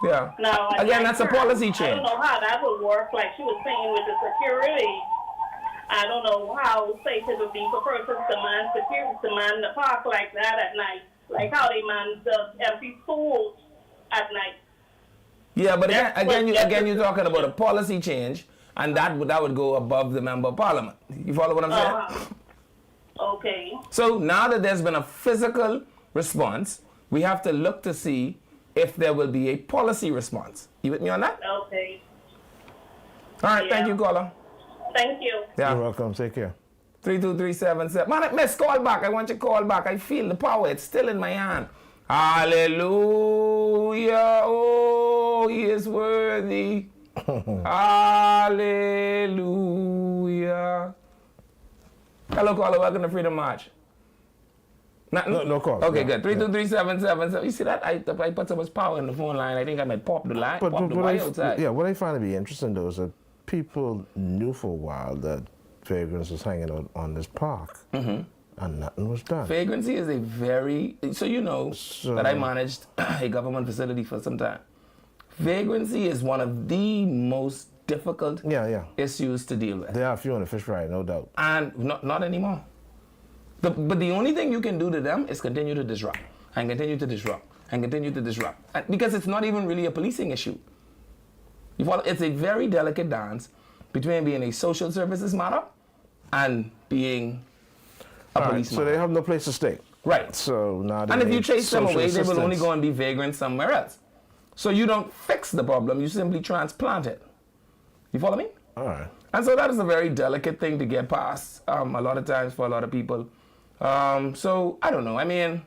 A: Yeah.
L: Now,
A: Again, that's a policy
L: I
A: change.
L: don't know how that would work, like she was saying with the security. I don't know how safe it would be for persons to man security, to man the park like that at night, like how they man the empty schools at night.
A: Yeah, but again, you're talking about a policy change, and that would go above the member of parliament. You follow what I'm saying?
L: Okay.
A: So now that there's been a physical response, we have to look to see if there will be a policy response. You with me on that?
L: Okay.
A: All right, thank you, caller.
L: Thank you.
A: Yeah.
B: You're welcome. Take care.
A: 32377. Man, miss, call back. I want you to call back. I feel the power. It's still in my hand. Hallelujah. Oh, he is worthy. Hallelujah. Hello, caller. Welcome to Freedom March.
B: No call.
A: Okay,
B: no.
A: good. 32377. You see that? I put so much power in the phone line. I think I might pop the line.
B: But
A: pop the
B: what
A: wire
B: I,
A: outside.
B: yeah, what I find to be interesting though is that people knew for a while that vagrants was hanging out on this park, and nothing was done.
A: Vagrancy is a very that I managed a government facility for some time. Vagrancy is one of the most difficult issues to deal with.
B: There are a few on the fish fry, no doubt.
A: And not anymore. But the only thing you can do to them is continue to disrupt and continue to disrupt and continue to disrupt. Because it's not even really a policing issue. You follow? It's a very delicate dance between being a social services matter and being a police
B: So
A: matter.
B: they have no place to stay.
A: Right.
B: So now
A: And if you
B: need
A: chase them
B: social
A: away, they will only
B: assistance.
A: go and be vagrants somewhere else. So you don't fix the problem, you simply transplant it. You follow me?
B: All right.
A: And so that is a very delicate thing to get past a lot of times for a lot of people. So I don't know. I mean,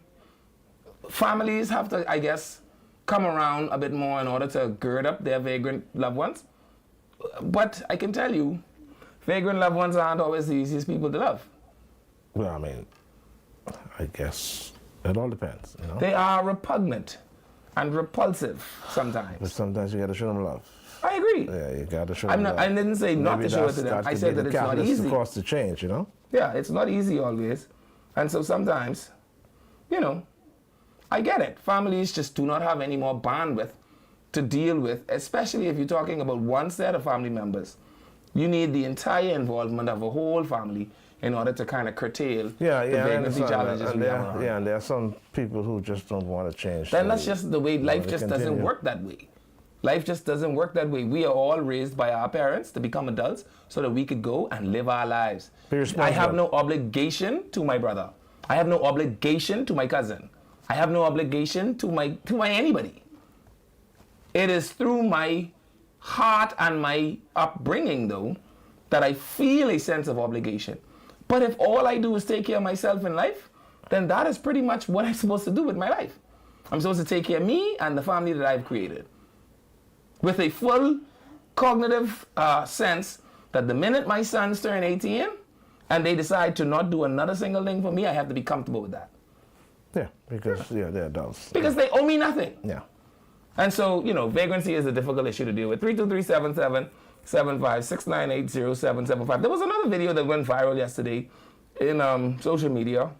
A: families have to, I guess, come around a bit more in order to gird up their vagrant loved ones. But I can tell you, vagrant loved ones aren't always the easiest people to love.
B: Well, I mean, I guess it all depends. You know?
A: They are repugnant. and repulsive sometimes.
B: But sometimes you got to show them love.
A: I agree.
B: Yeah, you got to show them love.
A: I didn't say not to show it to them. I said that it's not easy.
B: Cost to change, you know?
A: Yeah, it's not easy always. And so sometimes, you know, I get it. Families just do not have any more bandwidth to deal with, especially if you're talking about one set of family members. You need the entire involvement of a whole family in order to kind of curtail the vagrancy challenges we have around.
B: Yeah, and there are some people who just don't want to change.
A: Then that's just the way life just doesn't work that way. Life just doesn't work that way. We are all raised by our parents to become adults so that we could go and live our lives. I have no obligation to my brother. I have no obligation to my cousin. I have no obligation to my anybody. It is through my heart and my upbringing, though, that I feel a sense of obligation. But if all I do is take care of myself in life, then that is pretty much what I'm supposed to do with my life. I'm supposed to take care of me and the family that I've created, with a full cognitive sense that the minute my sons turn 18 and they decide to not do another single thing for me, I have to be comfortable with that.
B: Yeah, because they're adults.
A: Because they owe me nothing.
B: Yeah.
A: And so, you know, vagrancy is a difficult issue to deal with. 323-777-698-0775. There was another video that went viral yesterday in social media.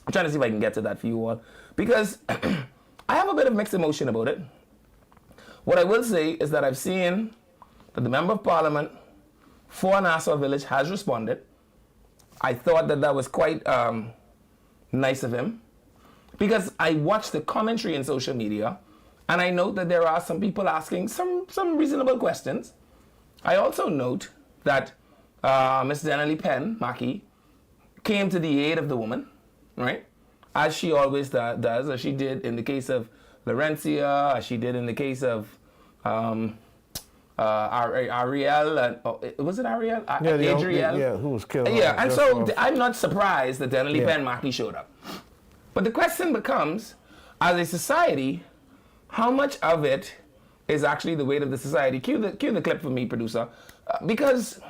A: I'm trying to see if I can get to that for you all, because I have a bit of mixed emotion about it. What I will say is that I've seen that the Member of Parliament for Nassau Village has responded. I thought that that was quite nice of him, because I watched the commentary in social media, and I note that there are some people asking some reasonable questions. I also note that Ms. Dennerly Penn Mackey came to the aid of the woman, right? As she always does, as she did in the case of Laurencia, as she did in the case of Ariel, was it Ariel? Adriel?
B: Yeah, who was killed.
A: Yeah, and so I'm not surprised that Dennerly Penn Mackey showed up. But the question becomes, as a society, how much of it is actually the weight of the society? Cue the clip for me, producer. Because,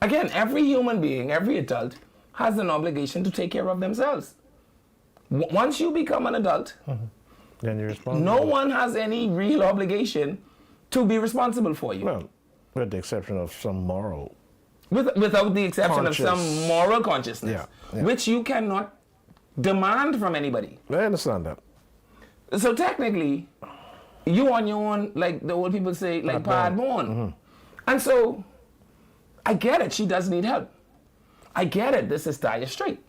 A: again, every human being, every adult, has an obligation to take care of themselves. Once you become an adult,
B: then you're responsible.
A: No one has any real obligation to be responsible for you.
B: Well, with the exception of some moral.
A: Without the exception of some moral consciousness, which you cannot demand from anybody.
B: I understand that.
A: So technically, you on your own, like the old people say, like pad born. And so, I get it, she does need help. I get it, this is Dire Straits.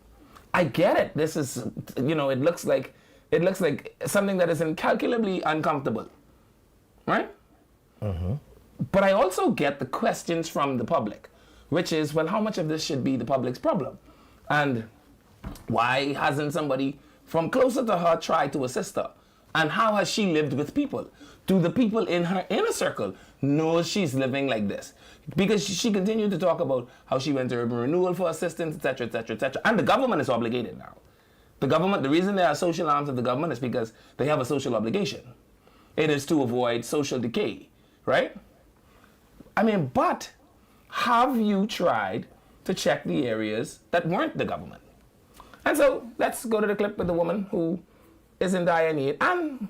A: I get it, this is, you know, it looks like something that is incalculably uncomfortable, right? But I also get the questions from the public, which is, well, how much of this should be the public's problem? And why hasn't somebody from closer to her tried to assist her? And how has she lived with people? Do the people in her inner circle know she's living like this? Because she continued to talk about how she went to Urban Renewal for assistance, etc., etc., etc. And the government is obligated now. The government, the reason there are social arms of the government is because they have a social obligation. It is to avoid social decay, right? I mean, but have you tried to check the areas that weren't the government? And so let's go to the clip with the woman who is in dire need. And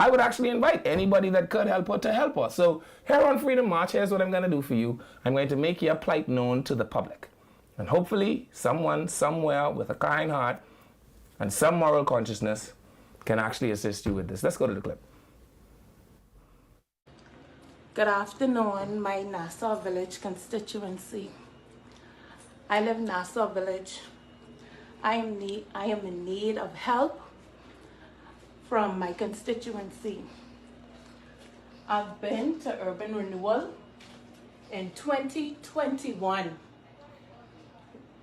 A: I would actually invite anybody that could help her to help her. So here on Freedom March, here's what I'm going to do for you. I'm going to make your plight known to the public. And hopefully someone somewhere with a kind heart and some moral consciousness can actually assist you with this. Let's go to the clip.
M: Good afternoon, my Nassau Village constituency. I live in Nassau Village. I am in need of help from my constituency. I've been to Urban Renewal in 2021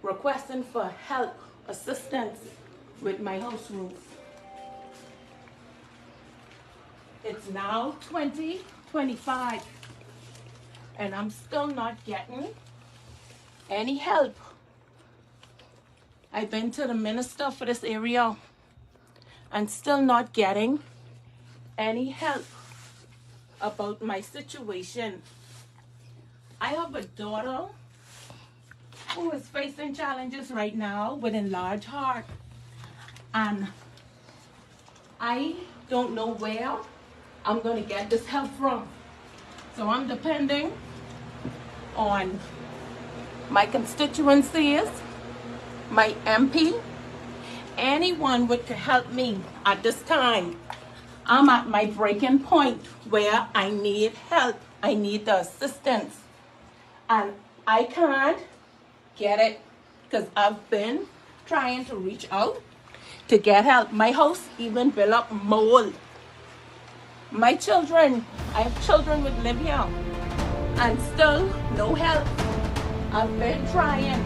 M: requesting for help, assistance with my house roof. It's now 2025 and I'm still not getting any help. I've been to the minister for this area and still not getting any help about my situation. I have a daughter who is facing challenges right now with enlarged heart, and I don't know where I'm going to get this help from. So I'm depending on my constituencies, my MP, anyone would could help me at this time. I'm at my breaking point where I need help. I need the assistance. And I can't get it because I've been trying to reach out to get help. My house even built up mold. My children, I have children with live here and still no help. I've been trying.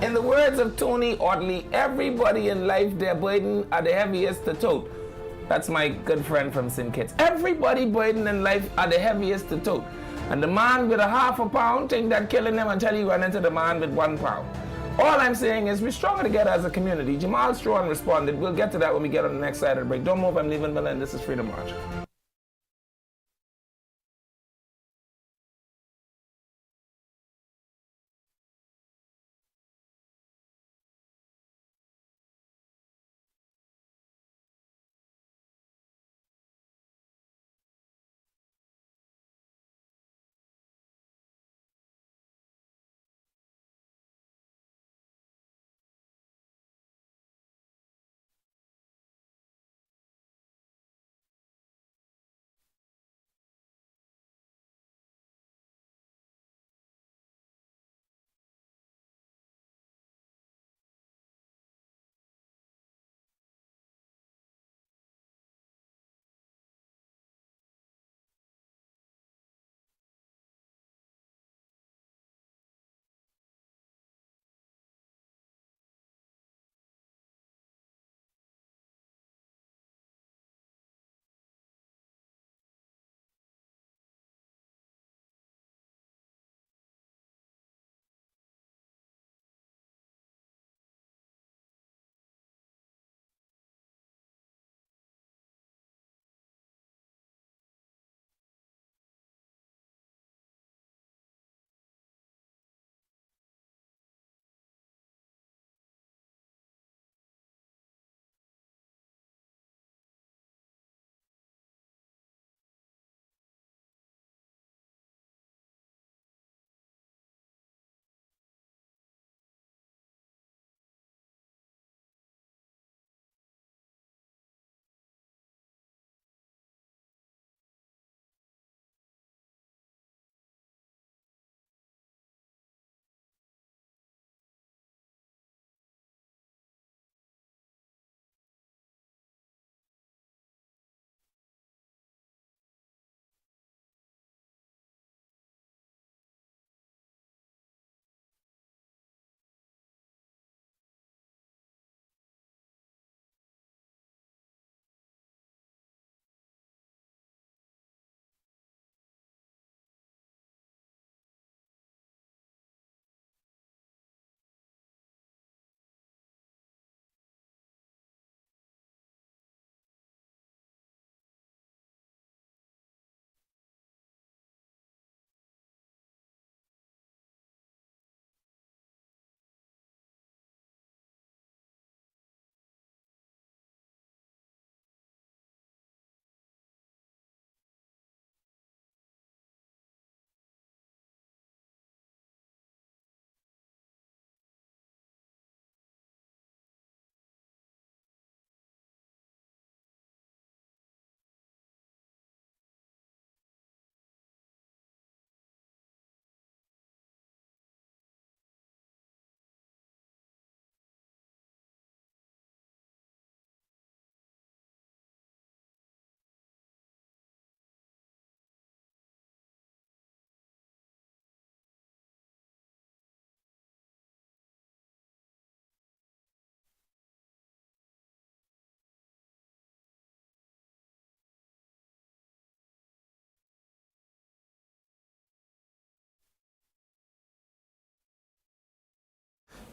A: In the words of Tony Audley, everybody in life, their burden are the heaviest to tote. That's my good friend from St. Kitts. Everybody burden in life are the heaviest to tote. And the man with a half a pound think that killing them until you run into the man with 1 pound. All I'm saying is we're stronger together as a community. Jamal Strawn responded. We'll get to that when we get on the next side of the break. Don't move, I'm Levan Miller, and this is Freedom March.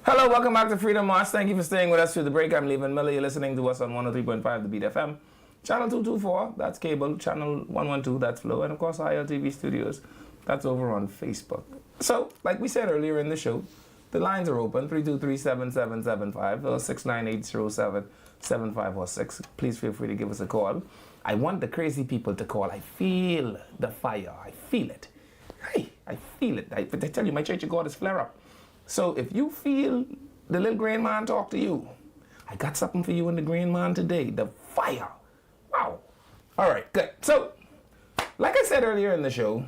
A: Hello, welcome back to Freedom March. Thank you for staying with us through the break. I'm Levan Miller. You're listening to us on 103.5 The Beat FM. Channel 224, that's cable. Channel 112, that's Flow. And of course, ILTV Studios, that's over on Facebook. So, like we said earlier in the show, The lines are open, 323-7775 or 698-0775 or 6. Please feel free to give us a call. I want the crazy people to call. I feel the fire. I feel it. Hey, I feel it. I tell you, my Church of God is flare up. So if you feel the little green man talk to you, I got something for you in the green man today. The fire. Wow. All right, good. So, like I said earlier in the show,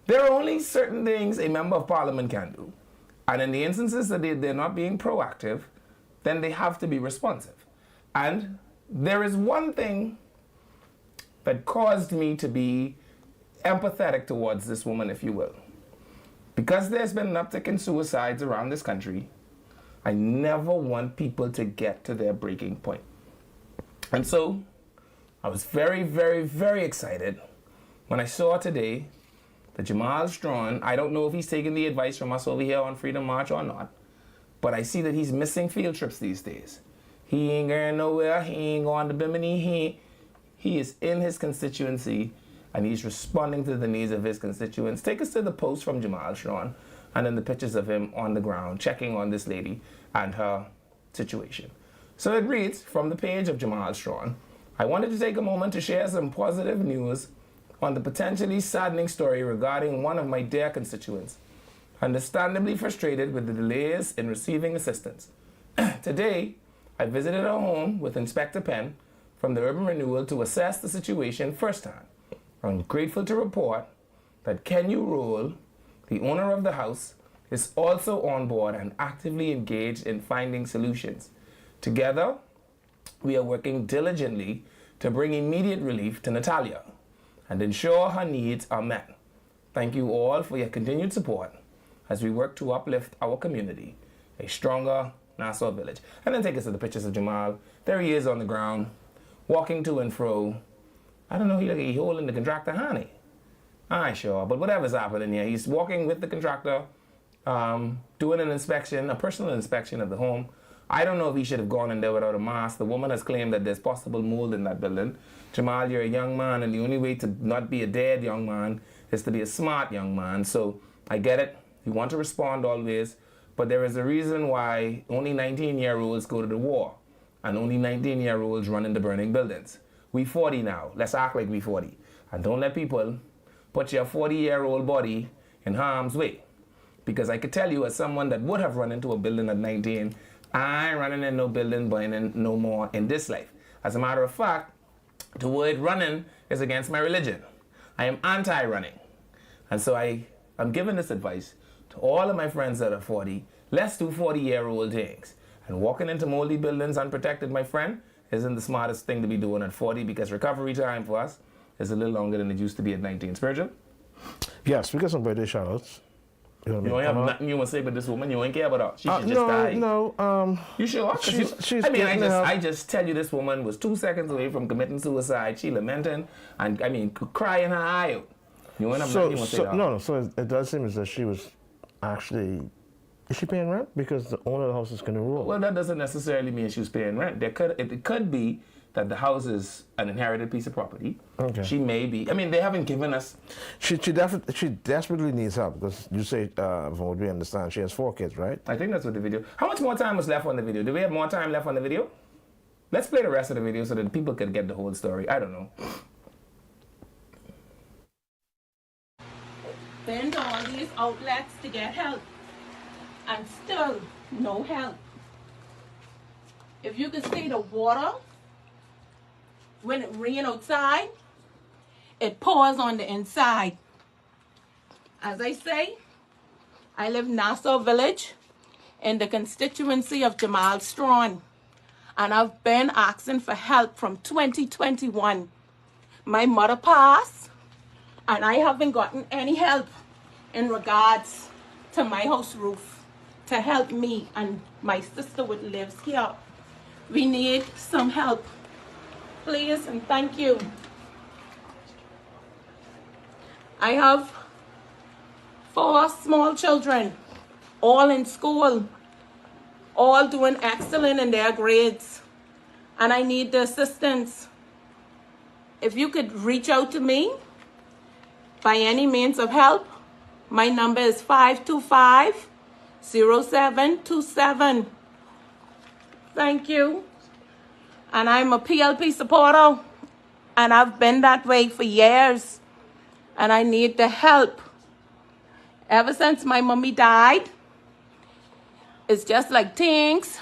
A: there are only certain things a member of parliament can do. And in the instances that they're not being proactive, then they have to be responsive. And there is one thing that caused me to be empathetic towards this woman, if you will. Because there's been an uptick in suicides around this country, I never want people to get to their breaking point. And so, I was very, very, very excited when I saw today that Jamal Strawn, I don't know if he's taking the advice from us over here on Freedom March or not, but I see that he's missing field trips these days. He ain't going nowhere, he ain't going to Bimini, he is in his constituency and he's responding to the needs of his constituents. Take us to the post from Jamal Strawn and then the pictures of him on the ground checking on this lady and her situation. So it reads from the page of Jamal Strawn, I wanted to take a moment to share some positive news on the potentially saddening story regarding one of my dear constituents, understandably frustrated with the delays in receiving assistance. Today, I visited her home with Inspector Penn from the Urban Renewal to assess the situation firsthand. I'm grateful to report that Kenyu Rowell, the owner of the house, is also on board and actively engaged in finding solutions. Together, we are working diligently to bring immediate relief to Natalia and ensure her needs are met. Thank you all for your continued support as we work to uplift our community, a stronger Nassau Village. And then take us to the pictures of Jamal. There he is on the ground, walking to and fro. I don't know, he's holding the contractor, honey. I ain't sure, but whatever's happening here, he's walking with the contractor, doing an inspection, a personal inspection of the home. I don't know if he should have gone in there without a mask. The woman has claimed that there's possible mold in that building. Jamal, you're a young man, and the only way to not be a dead young man is to be a smart young man. So I get it. You want to respond always, but there is a reason why only 19-year-olds go to the war, and only 19-year-olds run into burning buildings. We 40 now. Let's act like we 40. And don't let people put your 40-year-old body in harm's way. Because I could tell you, as someone that would have run into a building at 19, I ain't running in no building, burning no more in this life. As a matter of fact, the word running is against my religion. I am anti-running. And so I'm giving this advice to all of my friends that are 40. Let's do 40-year-old things. And walking into moldy buildings unprotected, my friend, isn't the smartest thing to be doing at 40 because recovery time for us is a little longer than it used to be at 19. Spurgeon?
B: Yes, we got some birthday shout-outs.
A: You don't have nothing you want to say about this woman? You ain't care about her? She should just die.
B: No.
A: You sure? I just tell you this woman was 2 seconds away from committing suicide. She lamenting and, crying her eye out. You want to say that?
B: No, so it does seem as though she was actually... Is she paying rent? Because the owner of the house is going to rule.
A: Well, that doesn't necessarily mean she was paying rent. It could be that the house is an inherited piece of property.
B: Okay.
A: She may be. They haven't given us...
B: She desperately needs help because you say, from what we understand, she has 4 kids, right?
A: I think that's what the video... How much more time was left on the video? Do we have more time left on the video? Let's play the rest of the video so that people can get the whole story. I don't know.
M: Been to all these outlets to get help. And still no help. If you could see the water, when it rains outside, it pours on the inside. As I say, I live in Nassau Village in the constituency of Jamal Strawn, and I've been asking for help from 2021. My mother passed, and I haven't gotten any help in regards to my house roof to help me and my sister which lives here. We need some help. Please and thank you. I have 4 small children, all in school, all doing excellent in their grades, and I need the assistance. If you could reach out to me by any means of help, my number is 525 0727. Thank you. And I'm a PLP supporter, and I've been that way for years, and I need the help. Ever since my mommy died, it's just like things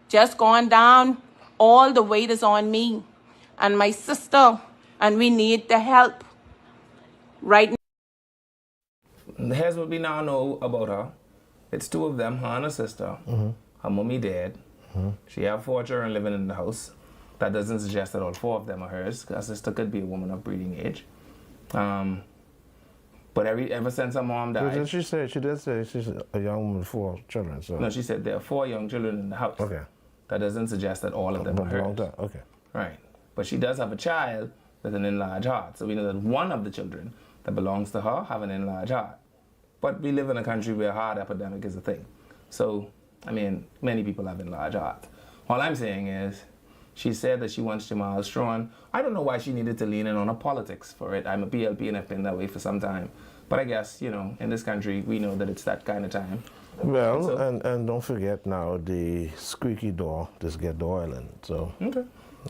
M: just going down. All the weight is on me and my sister, and we need the help right now.
A: Here's what we now know about her. It's two of them, her and her sister. Her mommy dead. She have 4 children living in the house. That doesn't suggest that all 4 of them are hers. Her sister could be a woman of breeding age. But ever since her mom died...
B: Well, she did say she's a young woman with 4 children. So.
A: No, she said there are 4 young children in the house.
B: Okay.
A: That doesn't suggest that all of them are hers.
B: Okay.
A: Right. But she does have a child with an enlarged heart. So we know that one of the children that belongs to her have an enlarged heart. But we live in a country where heart epidemic is a thing. So, I mean, many people have enlarged hearts. All I'm saying is, she said that she wants Jamal Strawn. I don't know why she needed to lean in on her politics for it. I'm a PLP and I've been that way for some time. But I guess, you know, in this country, we know that it's that kind of time.
B: Well, and don't forget now, the squeaky door just get the oil in. So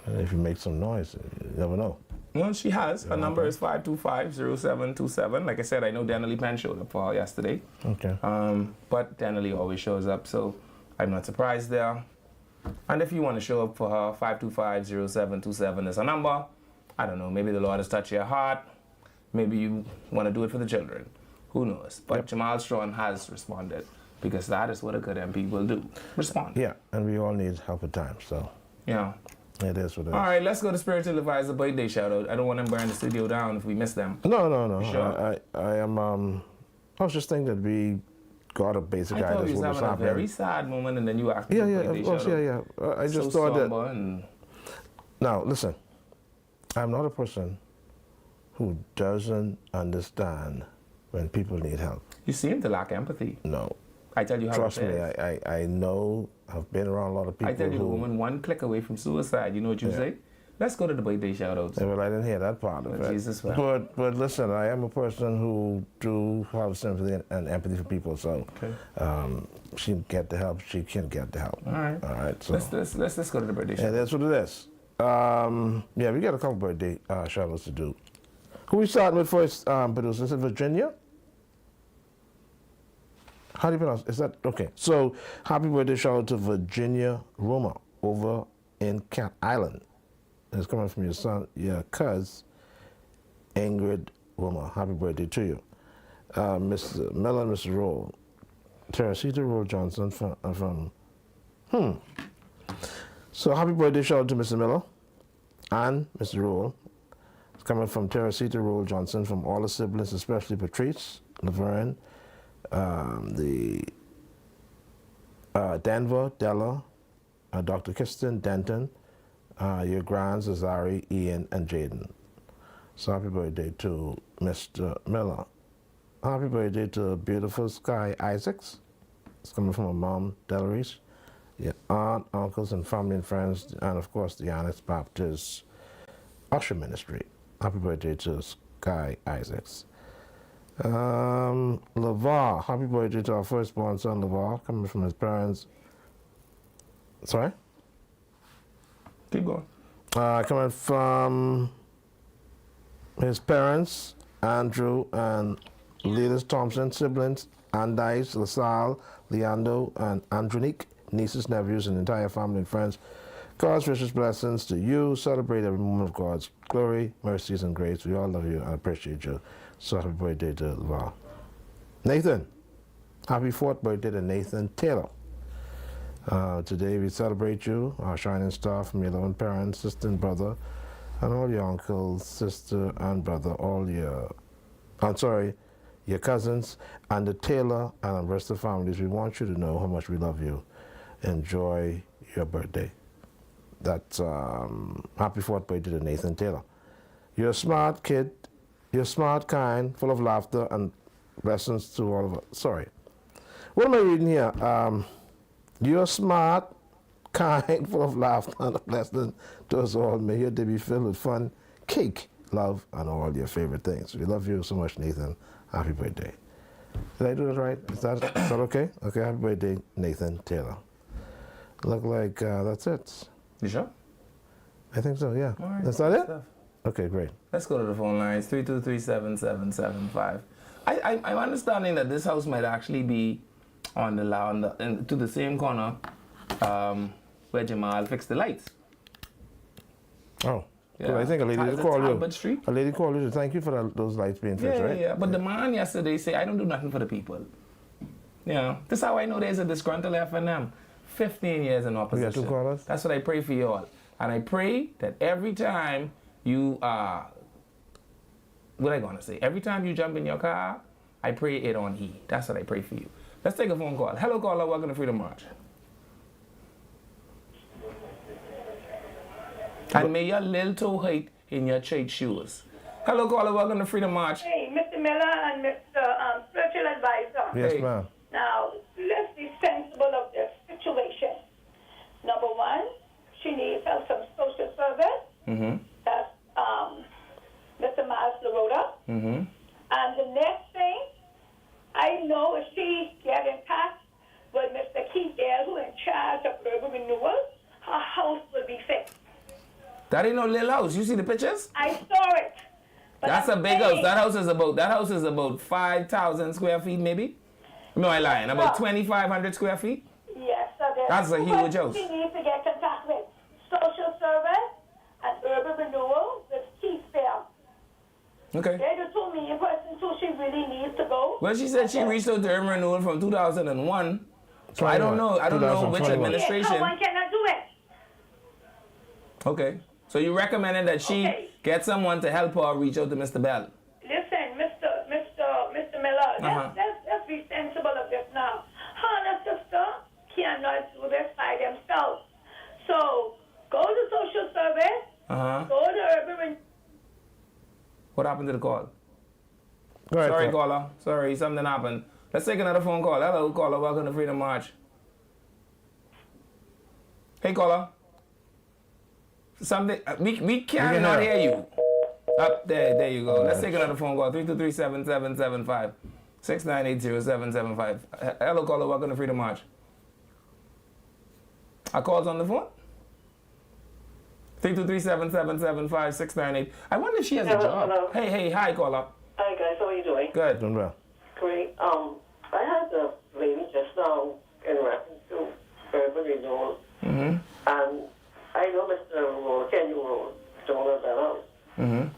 B: if you make some noise, you never know.
A: Well, she has. Her number is 525-0727. Like I said, I know Danielle Penn showed up for her yesterday.
B: Okay.
A: But Danielle always shows up, so I'm not surprised there. And if you want to show up for her, 525-0727 is her number. I don't know, maybe the Lord has touched your heart. Maybe you want to do it for the children. Who knows? But Jamal Strawn has responded, because that is what a good MP will do. Respond.
B: Yeah, and we all need help at times, so.
A: Yeah.
B: It is what it is.
A: All right, let's go to Spiritual Advisor birthday shout out. I don't want to burn the studio down if we miss them.
B: No.
A: Sure.
B: I was just thinking that we got a basic idea.
A: I thought you was having a very sad moment, and then you asked me for birthday shout out.
B: I just thought that. Now, listen, I'm not a person who doesn't understand when people need help.
A: You seem to lack empathy.
B: No.
A: I tell you how
B: Trust
A: it
B: me,
A: is.
B: I know, I've been around a lot of people.
A: I tell you, the woman 1 click away from suicide. You know what you say? Let's go to the birthday shout-outs.
B: Yeah, well, I didn't hear that part of it.
A: Jesus, well.
B: But listen, I am a person who do have sympathy and empathy for people, so she can get the help, she can get the help.
A: All right. So let's go to the birthday shout-out.
B: Yeah, that's what it is. We got a couple birthday shout-outs to do. Who we starting with first, producer? Is it Virginia? How do you pronounce it? Is that okay? So, happy birthday shout out to Virginia Roma over in Cat Island. It's coming from your son, your cousin, Ingrid Roma. Happy birthday to you. Mr. Miller and Mr. Roll. Teresita Roll Johnson from So, happy birthday shout out to Mr. Miller and Mr. Roll. It's coming from Teresita Roll Johnson, from all the siblings, especially Patrice, Laverne, Denver, Della, Dr. Kirsten Denton, your grands, Azari, Ian, and Jaden. So happy birthday to Mr. Miller. Happy birthday to beautiful Sky Isaacs. It's coming from her mom, Delarice, your aunt, uncles, and family and friends, and of course the Annex Baptist Usher Ministry. Happy birthday to Sky Isaacs. LeVar, happy birthday to our firstborn son, LeVar, coming from his parents. Sorry?
A: Keep going.
B: Coming from his parents, Andrew and Lelis Thompson, siblings, Andice, LaSalle, Leandro, and Andronique, nieces, nephews, and entire family and friends. God's richest blessings to you. Celebrate every moment of God's glory, mercies, and grace. We all love you and appreciate you. So happy birthday to LeVar. Nathan, happy 4th birthday to Nathan Taylor. Today we celebrate you, our shining star, from your loving parents, sister and brother, and all your uncles, sister and brother, all your cousins, and the Taylor and the rest of the families. We want you to know how much we love you. Enjoy your birthday. That's happy 4th birthday to Nathan Taylor. You're a smart kid. You're smart, kind, full of laughter, and blessings to all of us. Sorry. What am I reading here? You're smart, kind, full of laughter, and a blessing to us all. May your day be filled with fun, cake, love, and all your favorite things. We love you so much, Nathan. Happy birthday. Did I do that right? Is that okay? Okay, happy birthday, Nathan Taylor. Look like that's it.
A: You sure?
B: I think so, yeah.
A: All right,
B: That's not it?
A: stuff.
B: Okay, great.
A: Let's go to the phone lines, 323-7775. I'm understanding that this house might actually be on the to the same corner where Jamal fixed the lights.
B: Oh.
A: Yeah.
B: Good. I think a lady
A: Is it
B: called you.
A: Talbot Street?
B: A lady called you to thank you for those lights being fixed, right?
A: Yeah. But the man yesterday said, I don't do nothing for the people. Yeah. This is how I know there's a disgruntled F&M. 15 years in opposition.
B: We got 2 callers?
A: That's what I pray for you all. And I pray that every time you what I gonna say? Every time you jump in your car, I pray it on E. That's what I pray for you. Let's take a phone call. Hello, caller. Welcome to Freedom March. And may your little toe height in your church shoes. Hello, caller. Welcome to Freedom March.
K: Hey, Mr. Miller and Mr. Spiritual Advisor.
B: Yes, ma'am.
K: Now, let's be sensible of this situation. Number one, she needs help from social service.
A: Mm-hmm.
K: That's Mr. Miles LaRota.
A: Mm-hmm.
K: And the next thing, I know if she get in touch with Mr. Keith Dale, who in charge of urban renewal, her house will be fixed.
A: That ain't no little house. You see the pictures?
K: I saw it. But
A: That's
K: I'm
A: a big
K: saying-
A: house. That house is about 5,000 square feet, maybe. No, I lying. About 2,500 square feet.
K: Yes, so there's
A: That's a
K: two
A: huge
K: persons
A: house.
K: She needs to get contact with social service and urban renewal with Keith Dale.
A: Okay.
K: They're the 2 main persons who she really needs to go.
A: Well, she said she reached out to urban renewal from 2001. So I don't know. I don't know which
B: 2021.
A: administration.
K: Yes, one cannot do it.
A: Okay. So you recommended that she get someone to help her reach out to Mr. Bell.
K: Listen, Mr. Miller, let's be sensible of this now. Her and her sister cannot do this by themselves. So go to social service, go to urban.
A: What happened to the call?
B: Go ahead,
A: Sorry,
B: caller.
A: caller. Sorry, something happened. Let's take another phone call. Hello, caller. Welcome to Freedom March. Hey, caller. Something we cannot hear you. Up there you go. Let's take another phone call. 323-7775. 6980-775. Hello, caller. Welcome to Freedom March. Our call's on the phone. 323-7775-698. I wonder if she has a job.
N: Hello.
A: Hey, hi, caller.
N: Hi guys, how are you doing?
A: Good.
B: Doing well.
N: Great. I had a lady just now in reference to urban renewal,
A: Mm-hmm.
N: and I know Mr. Kenny will don't know that out.
A: Mm-hmm.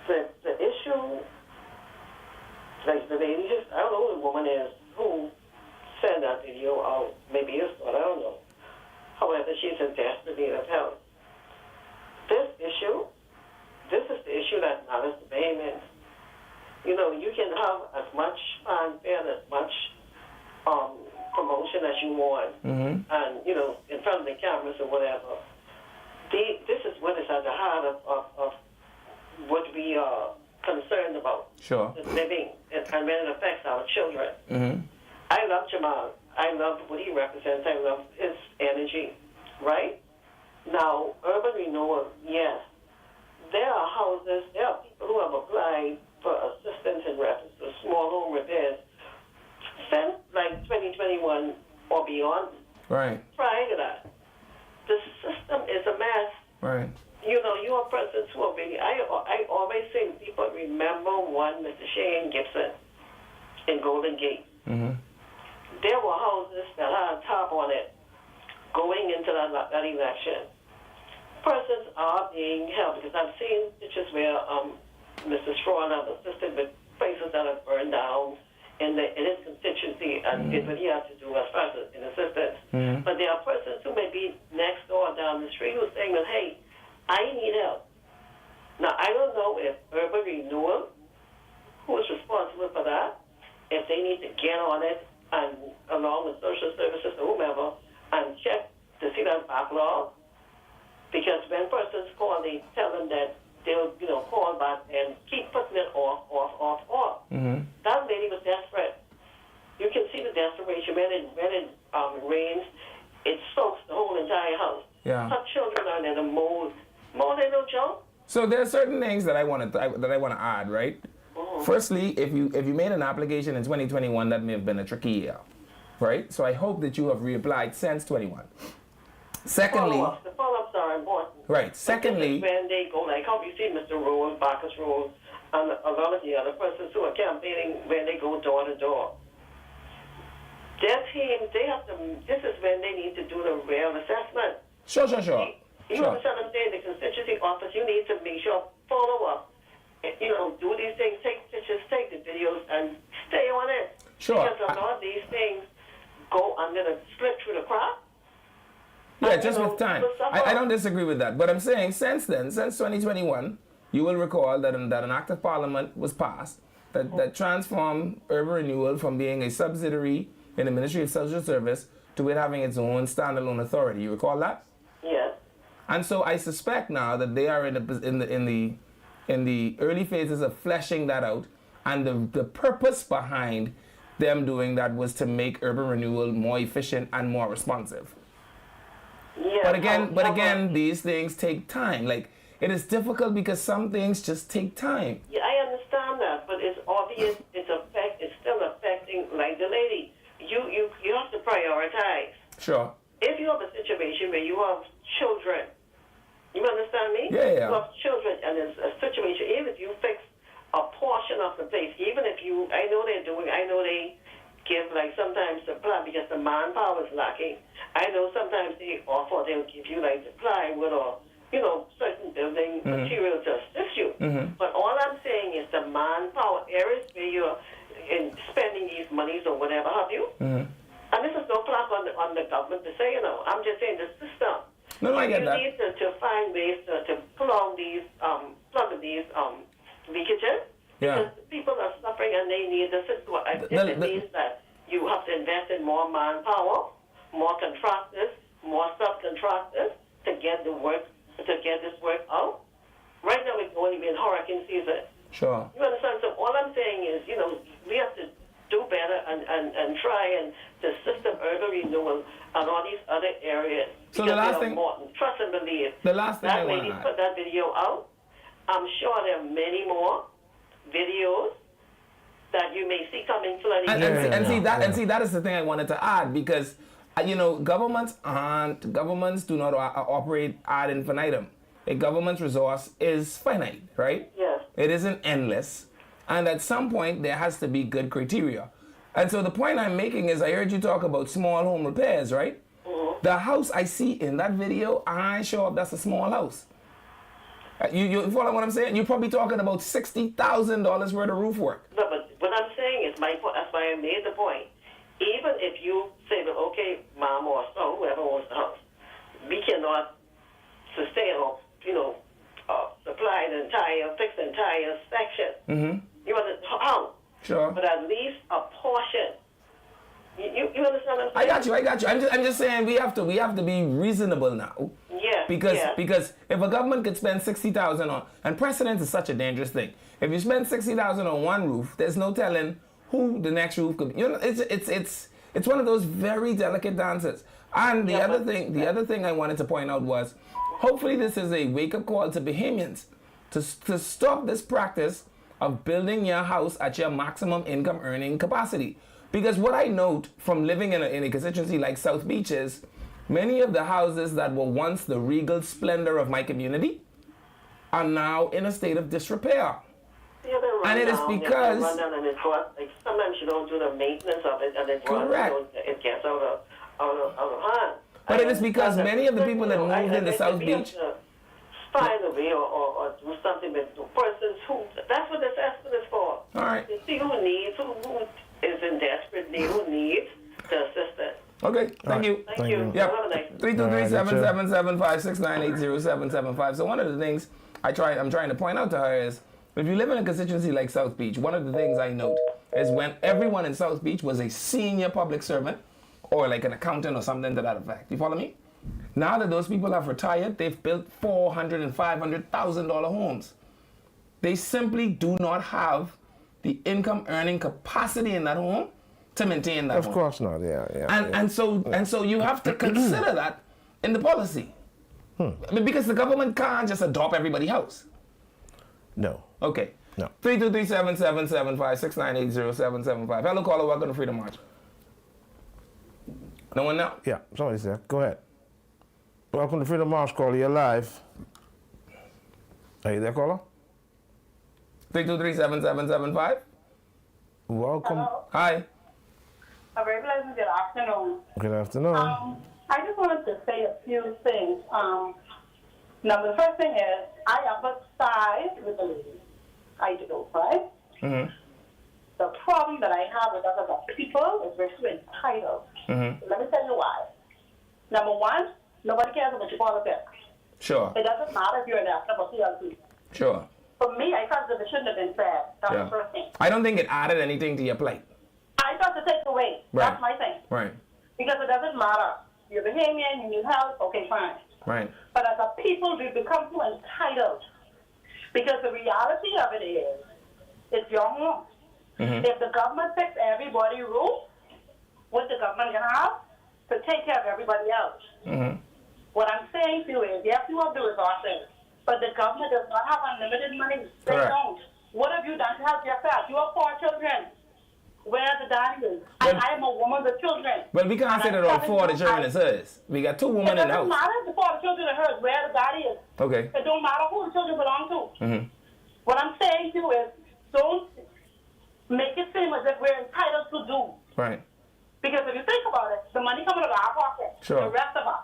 N: The issue, like the lady just, I don't know who the woman is who sent that video out. Maybe it's not, I don't know. However, she's in desperate need of help. This is the issue that matters to Bahamians. You know, you can have as much fanfare, as much promotion as you want, and, you know, in front of the cameras or whatever. This is what is at the heart of what we are concerned about.
A: Sure.
N: The living, and when it affects our children.
A: Mm-hmm.
N: I love Jamal. I love what he represents. I love his energy, right? Now, urban renewal, yes. There are houses, there are people who have applied for assistance in reference to small home repairs since like 2021 or beyond.
A: Right.
N: Prior to that, the system is a mess.
A: Right.
N: You know, you are persons who are really, I always say to people, remember one Mr. Shane Gibson in Golden Gate.
A: Mm-hmm.
N: There were houses that had a top on it going into that election. Persons are being helped because I've seen pictures where Mr. Strawn has assisted with places that have burned down in his constituency and did what he had to do as far as an assistance.
A: Mm-hmm.
N: But there are persons who may be next door down the street who are saying, hey, I need help. Now, I don't know if urban renewal, who is responsible for that, if they need to get on it and along with social services or whomever and check to see that backlog. Because when persons call, they tell them that they'll, you know, call back and keep putting it off.
A: Mm-hmm.
N: That lady was desperate. You can see the desperation. When it rains, it soaks the whole entire house.
A: Yeah.
N: Her children are in the mold. Mold ain't no joke.
A: So there are certain things that I want to add, right? Firstly, if you made an application in 2021, that may have been a tricky year, right? So I hope that you have reapplied since 21. Secondly,
N: the follow-ups are important.
A: Right. Secondly,
N: when they go, like how you see Mr. Rose, Marcus Rose, and a lot of the other persons who are campaigning, when they go door to door, their team, they have to. This is when they need to do the real assessment.
A: Sure.
N: You understand what I'm saying? The constituency office, you need to make sure follow up. Do these things, take pictures, take the videos, and stay on it.
A: Sure.
N: Because a lot of these things go under the slip through the crack.
A: Yeah, just with time. I don't disagree with that. But I'm saying since then, since 2021, you will recall that an act of parliament was passed that transformed urban renewal from being a subsidiary in the Ministry of Social Service to it having its own standalone authority. You recall that?
N: Yes.
A: And so I suspect now that they are in the early phases of fleshing that out, and the purpose behind them doing that was to make urban renewal more efficient and more responsive.
N: Yeah,
A: but again, these things take time. Like, it is difficult because some things just take time.
N: Yeah, I understand that, but it's obvious it's still affecting, like the lady. You have to prioritize.
A: Sure.
N: If you have a situation where you have children, you understand me?
A: Yeah.
N: You have children, and it's a situation, even if you fix a portion of the place, even if I know they give, like, sometimes supply because the manpower is lacking. I know sometimes they'll give you, like, the plywood or, certain building material to assist you. But all I'm saying is the manpower areas where you're spending these monies or whatever have you. And this is no plug on the government to say, I'm just saying the system.
A: No, I get that.
N: You need to find ways to plug these leakages.
A: Yeah.
N: Because people are suffering and they need the system. It means that you have to invest in more manpower, more contractors, more subcontractors to get this work out. Right now it's only been hurricane season.
A: Sure.
N: You understand? So all I'm saying is, we have to do better and try and the system urban renewal and all these other areas.
A: So the last thing,
N: important. Trust and believe.
A: The last thing
N: that
A: I
N: way
A: want
N: he
A: to add.
N: put that video out. I'm sure there are many more videos that you may see coming flooding.
A: And see that is the thing I wanted to add, because governments do not operate ad infinitum. A government's resource is finite, right?
N: Yes.
A: It isn't endless. And at some point, there has to be good criteria. And so the point I'm making is, I heard you talk about small home repairs, right? The house I see in that video, I'm sure that's a small house. You follow what I'm saying? You're probably talking about $60,000 worth of roof work.
N: No, but what I'm saying is my point. That's why I made the point. Even if you say, well, okay, mom or son, whoever owns the house, we cannot sustain or supply fix the entire section. You understand how?
A: Sure.
N: But at least a portion. You understand what I'm saying?
A: I got you. I'm just saying we have to be reasonable now.
N: Yeah.
A: Because if a government could spend $60,000 on, and precedence is such a dangerous thing. If you spend $60,000 on one roof, there's no telling who the next roof could be. It's one of those very delicate dances. And the other thing I wanted to point out was, hopefully this is a wake-up call to Bahamians to stop this practice of building your house at your maximum income earning capacity. Because what I note from living in a constituency like South Beach is, many of the houses that were once the regal splendor of my community are now in a state of disrepair.
N: Yeah,
A: and it is because...
N: sometimes you don't do the maintenance of it, and it gets out of hand.
A: But it is because many of the people that moved into South Beach...
N: Find a way or do something with the persons who... That's what this estimate is for.
A: All right.
N: To see who needs, who is in desperate need, who needs the assistance.
A: Okay, thank you.
N: Thank you.
A: Yep.
N: Have a nice
A: 323-777-569-807775. So one of the things I'm trying to point out to her is, if you live in a constituency like South Beach, one of the things I note is when everyone in South Beach was a senior public servant or like an accountant or something to that effect. You follow me? Now that those people have retired, they've built $400,000 and $500,000 homes. They simply do not have the income earning capacity in that home to maintain that home.
B: Of course not, yeah.
A: And so you have to consider that in the policy. I mean, because the government can't just adopt everybody's house.
B: No.
A: Okay.
B: No.
A: 323-777-5, 698-0775. Hello, caller. Welcome to Freedom March. No one now?
B: Yeah, somebody's there. Go ahead. Welcome to Freedom March, caller. You're live. Are you there, caller?
A: 323-777-5.
B: Welcome.
L: Hello.
A: Hi.
L: A very pleasant good afternoon.
B: Good afternoon.
L: I just wanted to say a few things. Now, the first thing is, I empathize with the lady. I do, right?
A: Mm-hmm.
L: The problem that I have with us as a people is we're so entitled.
A: Mm-hmm.
L: Let me tell you why. Number one, nobody cares about your politics.
A: Sure.
L: It doesn't matter if you're an actor or CLC.
A: Sure.
L: For me, I felt that it shouldn't have been said. That's
A: Yeah.
L: the first thing.
A: I don't think it added anything to your plight.
L: I thought to take away.
A: Right.
L: That's my thing.
A: Right.
L: Because it doesn't matter. You're Bahamian, you need help, okay, fine.
A: Right.
L: But as a people, we become too entitled. Because the reality of it is, it's your home.
A: Mm-hmm.
L: If the government fixes everybody's roof, what the government can have to take care of everybody else.
A: Mm-hmm.
L: What I'm saying to you is, yes, you have the resources, but the government does not have unlimited money. They
A: Correct.
L: don't. What have you done to help yourself? You have 4 children. Where are the daddies? And I am a woman with children.
A: Well, we can't say that all 4 of the children is hers. We got 2 women in the
L: It doesn't
A: house.
L: matter if the 4 of the children are hers. Where the daddy is.
A: Okay.
L: It don't matter who the children belong to.
A: Mm-hmm.
L: What I'm saying to you is, don't make it seem as if we're entitled to do.
A: Right.
L: Because if you think about it, the money coming out of our pocket,
A: Sure.
L: the rest of us.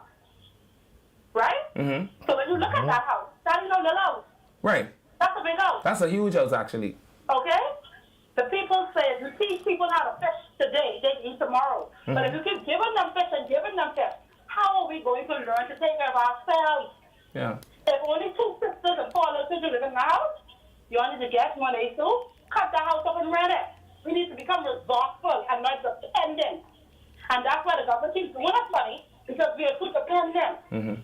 L: Right?
A: Mm-hmm.
L: So when you look at that house, that is not the house.
A: Right.
L: That's a big house.
A: That's a huge house, actually.
L: Okay? The people say, if you teach people how to fish today, they eat tomorrow. But if you keep giving them fish and giving them fish, how are we going to learn to take care of ourselves?
A: Yeah.
L: If only 2 sisters and 4 little children live in the house, you only to get one A2, cut the house up and rent it. We need to become resourceful and not dependent. And that's why the government keeps giving us money, because we are too dependent.
A: Mm-hmm.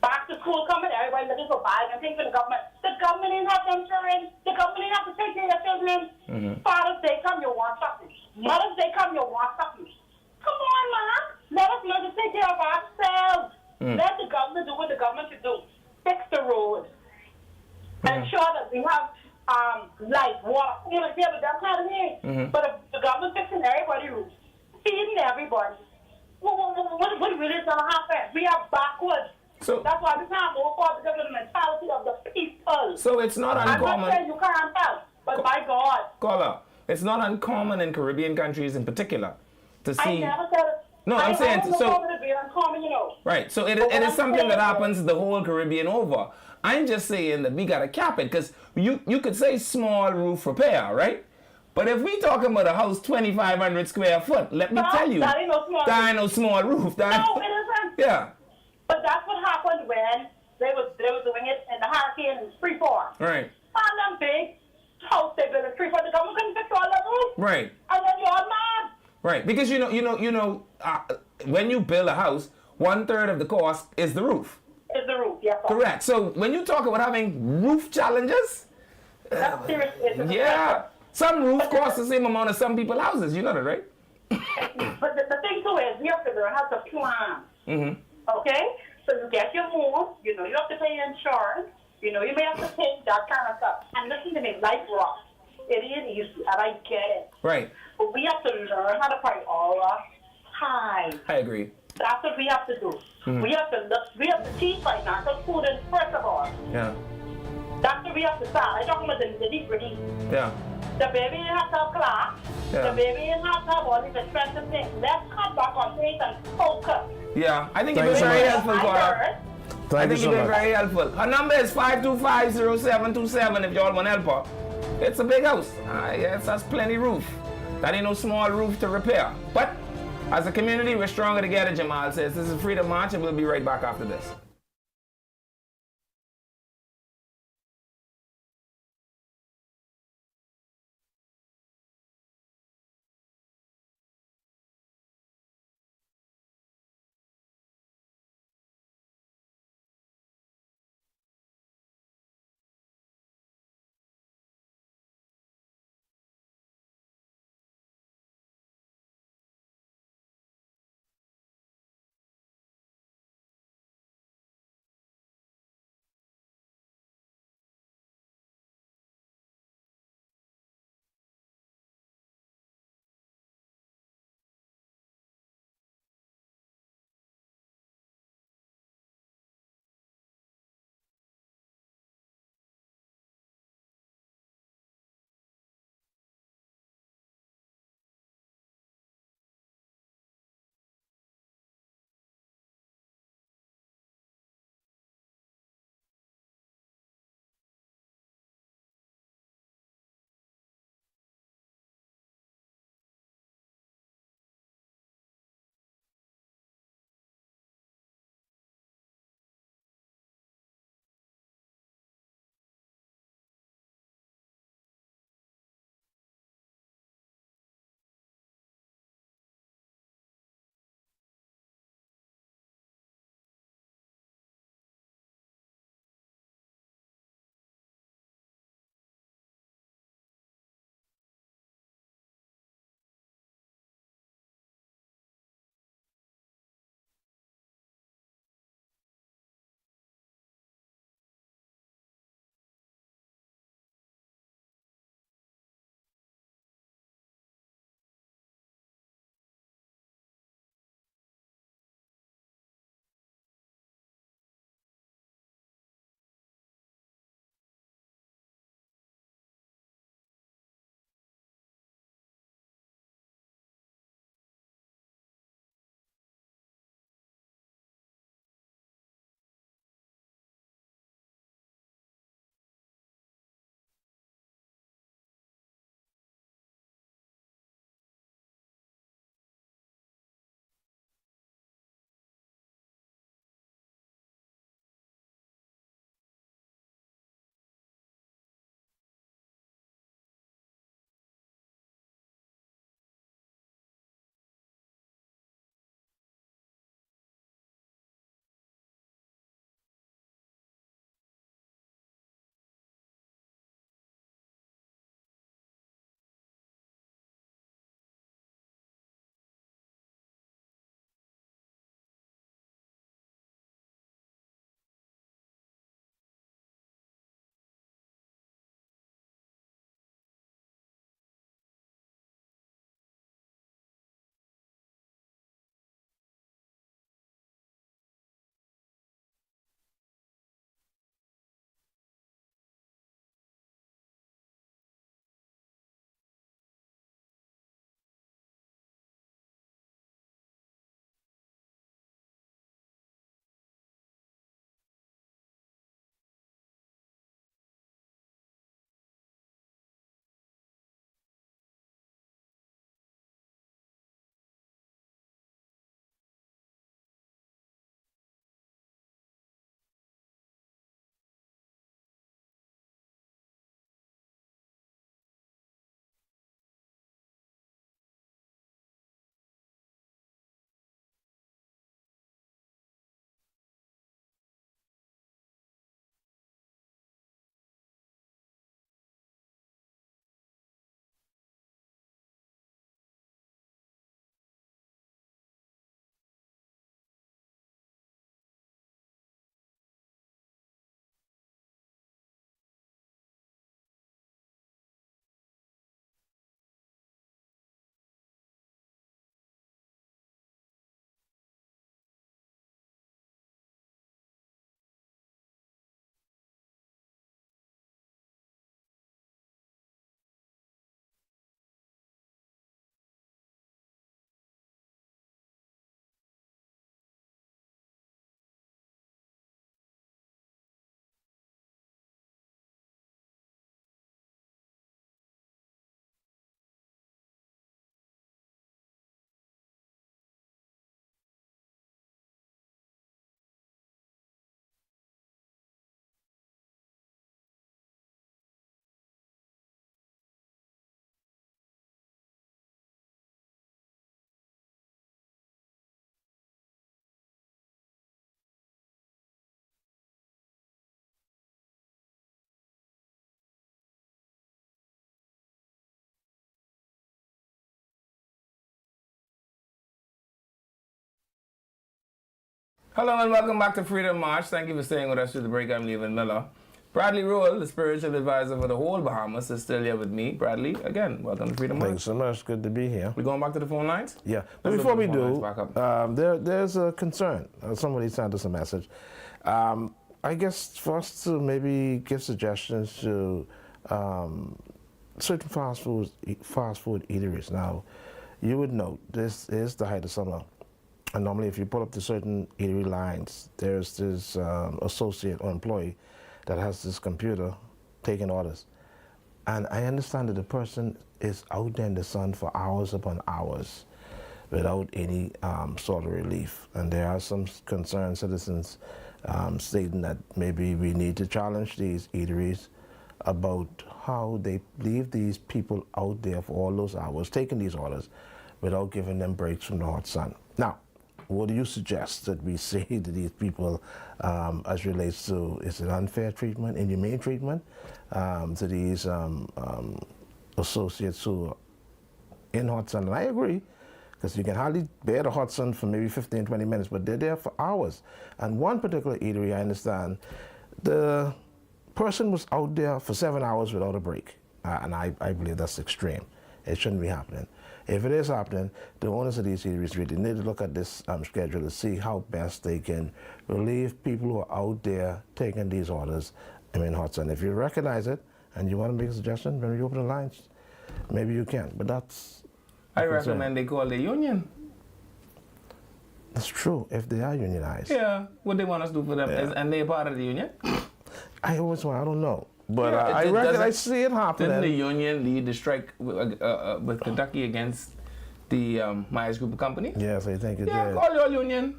L: Back to school coming, everybody looking for bags and things for the government. The government didn't have them children. The government didn't have to take care of their children.
A: Mm-hmm.
L: Father's Day come, you want something. Mother's Day come, you want something. Come on, man. Let us learn to take care of ourselves. Let the government do what the government should do. Fix the roads. Ensure that we have light, water, that kind of thing. But if the government fixing everybody's roofs, feeding everybody, what really is going to happen? We are backwards.
A: So
L: that's why we can't move forward, because of the mentality of the people.
A: So it's not uncommon.
L: I'm not saying you can't help, but by God.
A: Caller, it's not uncommon in Caribbean countries in particular to see.
L: I never said it.
A: No, I'm saying
L: I don't
A: so.
L: know it uncommon, you know.
A: Right. So it is something that happens the whole Caribbean over. I'm just saying that we gotta cap it, because you could say small roof repair, right? But if we talking about a house 2,500 square foot, let me tell you,
L: that ain't no small
A: that ain't no small roof.
L: No, it isn't.
A: Yeah.
L: But that's what happened when they was doing it in the hurricane in Freeport.
A: Right.
L: And them big house they built in Freeport, the government couldn't fix all that roof.
A: Right.
L: And then you're mad.
A: Right. Because when you build a house, 1/3 of the cost is the roof.
L: Is the roof, yes.
A: Correct. So when you talk about having roof challenges,
L: That's serious.
A: yeah, some roof costs the same amount as some people's houses. You know that, right?
L: But the thing too is, we have to learn how to plan.
A: Mm-hmm.
L: Okay? So you get your move, you have to pay insurance, you may have to pay that kind of stuff. And listen to me, life rough. It is easy, and I get it.
A: Right.
L: But we have to learn how to prioritize.
A: I agree.
L: That's what we have to do.
A: Mm-hmm.
L: We have to teach right now, because food is first of all.
A: Yeah.
L: That's what we have to start. I'm talking about the deep.
A: Yeah.
L: The baby didn't have to have class.
A: Yeah.
L: The baby didn't have to have all these expensive things. Let's cut back on things and focus.
A: Yeah, I think
B: Thank
A: you've been
B: you so
A: very
B: much.
A: helpful, Cora. I think you've been very helpful. Her number is 525-0727 if y'all want help her. It's a big house. Yes, that's plenty roof. That ain't no small roof to repair. But as a community, we're stronger together, Jamal says. This is Freedom March, and we'll be right back after this. Hello and welcome back to Freedom March. Thank you for staying with us through the break. I'm Levan Miller. Bradley Rowell, the spiritual advisor for the whole Bahamas, is still here with me. Bradley, again, welcome to Freedom March.
B: Thanks so much. Good to be here.
A: We going back to the phone lines?
B: Yeah. But
A: Let's
B: before
A: look
B: we
A: at the phone lines
B: do,
A: back up.
B: there's a concern. Somebody sent us a message. I guess for us to maybe give suggestions to certain fast food eateries. Now, you would note this is the height of summer. And normally if you pull up to certain eatery lines, there's this associate or employee that has this computer taking orders. And I understand that the person is out there in the sun for hours upon hours without any sort of relief. And there are some concerned citizens stating that maybe we need to challenge these eateries about how they leave these people out there for all those hours taking these orders without giving them breaks from the hot sun. Now, what do you suggest that we say to these people as relates to, is it unfair treatment, inhumane treatment to these associates who are in hot sun? And I agree, because you can hardly bear the hot sun for maybe 15, 20 minutes, but they're there for hours. And one particular eatery, I understand, the person was out there for 7 hours without a break. And I believe that's extreme. It shouldn't be happening. If it is happening, the owners of these eateries really need to look at this schedule to see how best they can relieve people who are out there taking these orders in hot sun. If you recognize it and you want to make a suggestion, when you open the lines, maybe you can. But that's...
A: I recommend they call the union.
B: That's true, if they are unionized.
A: Yeah, what they want us to do for them. And they're part of the union?
B: I don't know. But
A: Yeah,
B: I reckon I see it happening.
A: Didn't the union lead the strike with Kentucky against the Myers Group of Companies?
B: Yes, I think it did.
A: Yeah, call your union.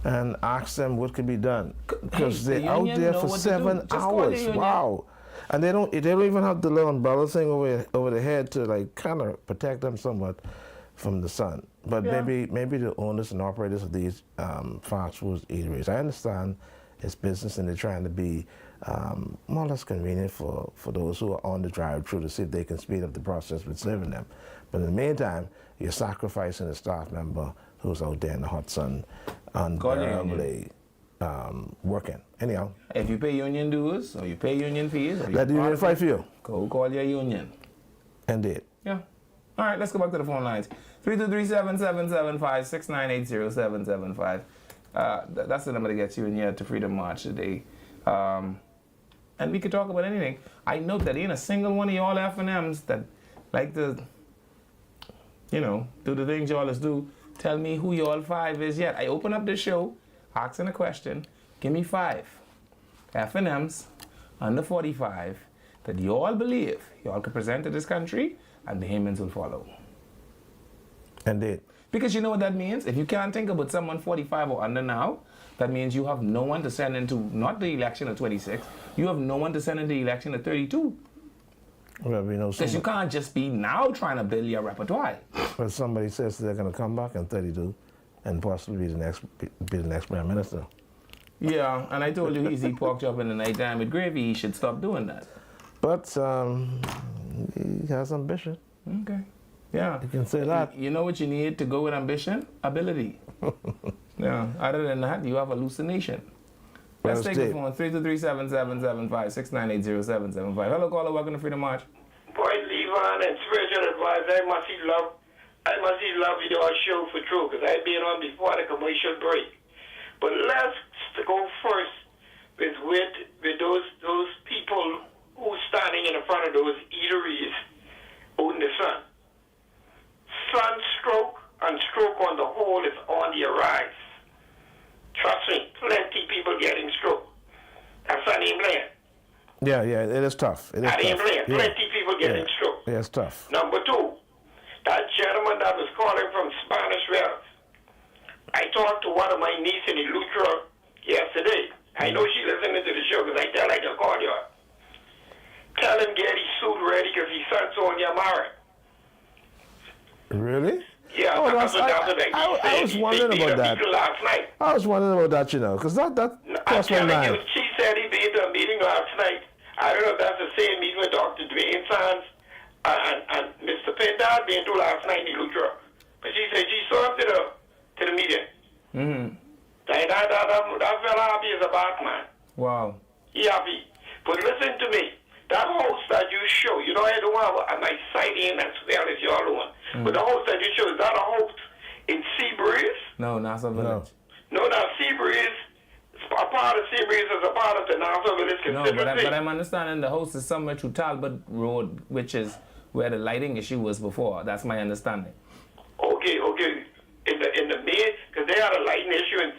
B: And ask them what could be done. Because
A: Hey,
B: they're out there for 7 hours. Wow. And they don't even have the little umbrella thing over the head to like kind of protect them somewhat from the sun. But maybe the owners and operators of these fast food eateries, I understand it's business and they're trying to be more or less convenient for those who are on the drive-through to see if they can speed up the process with serving them. But in the meantime, you're sacrificing a staff member who's out there in the hot sun unbearably working. Anyhow.
A: If you pay union dues or you pay union fees, or
B: Let the union fight for you.
A: Go call your union.
B: Indeed.
A: Yeah. All right, let's go back to the phone lines. 323-775-698-0775. That's the number that gets you in here to Freedom March today. And we could talk about anything. I note that ain't a single one of y'all F&Ms that like to, do the things y'all do. Tell me who y'all 5 is yet. I open up the show, asking a question. Give me 5 F&Ms under 45 that y'all believe y'all could present to this country, and the Haymans will follow.
B: Indeed.
A: Because you know what that means? If you can't think about someone 45 or under now, that means you have no one to send into, not the election of 26, you have no one to send into the election of 32.
B: Well, we know
A: Because you can't just be now trying to build your repertoire.
B: But somebody says they're going to come back in 32 and possibly be the next prime minister.
A: Yeah, and I told you he's eat pork chop in the nighttime with gravy. He should stop doing that.
B: But he has ambition.
A: Okay. Yeah.
B: You can say that.
A: You know what you need to go with ambition? Ability. Yeah. Other than that, you have hallucination. Let's take the phone. 323-775-698-0775. Hello, caller. Welcome to Freedom March.
O: Boy, Levan and spiritual advisor, I must love your show for true, because I've been on before the commercial break. But let's go first with those people who standing in front of those eateries out in the sun. Sunstroke and stroke on the whole is on the rise. Trust me, plenty people getting stroke. That's not even playing.
B: Yeah, it is tough. It is
O: Not even
B: tough.
O: playing.
B: Yeah.
O: Plenty people getting stroke.
B: Yeah, it's tough.
O: Number 2, that gentleman that was calling from Spanish Wells. I talked to one of my nieces in Eleuthera yesterday. I know she listening to the show because I tell her to call you. Tell him get his suit ready because his son's on your married.
B: Really?
O: Yeah,
B: I was wondering about that.
O: Last night.
B: I was wondering about that, because that crossed my mind.
O: She said he been to a meeting last night. I don't know if that's the same meeting with Dr. Dwayne Sands and Mr. Pendal been to last night in Eleuthera. But she said she saw him to the meeting.
A: Mm-hmm.
O: That fella happy as a Batman.
A: Wow.
O: He happy. But listen to me. That house that you show, you know, I don't have a nice sighting as well as your one. But the house that you show, is that a house in Seabreeze?
A: No, Nassau Village.
O: No, now Seabreeze, a part of Seabreeze is a part of the Nassau Village
A: No,
O: constituency.
A: but I'm understanding the house is somewhere through Talbot Road, which is where the lighting issue was before. That's my understanding.
O: Okay. In the main, because they had a lighting issue in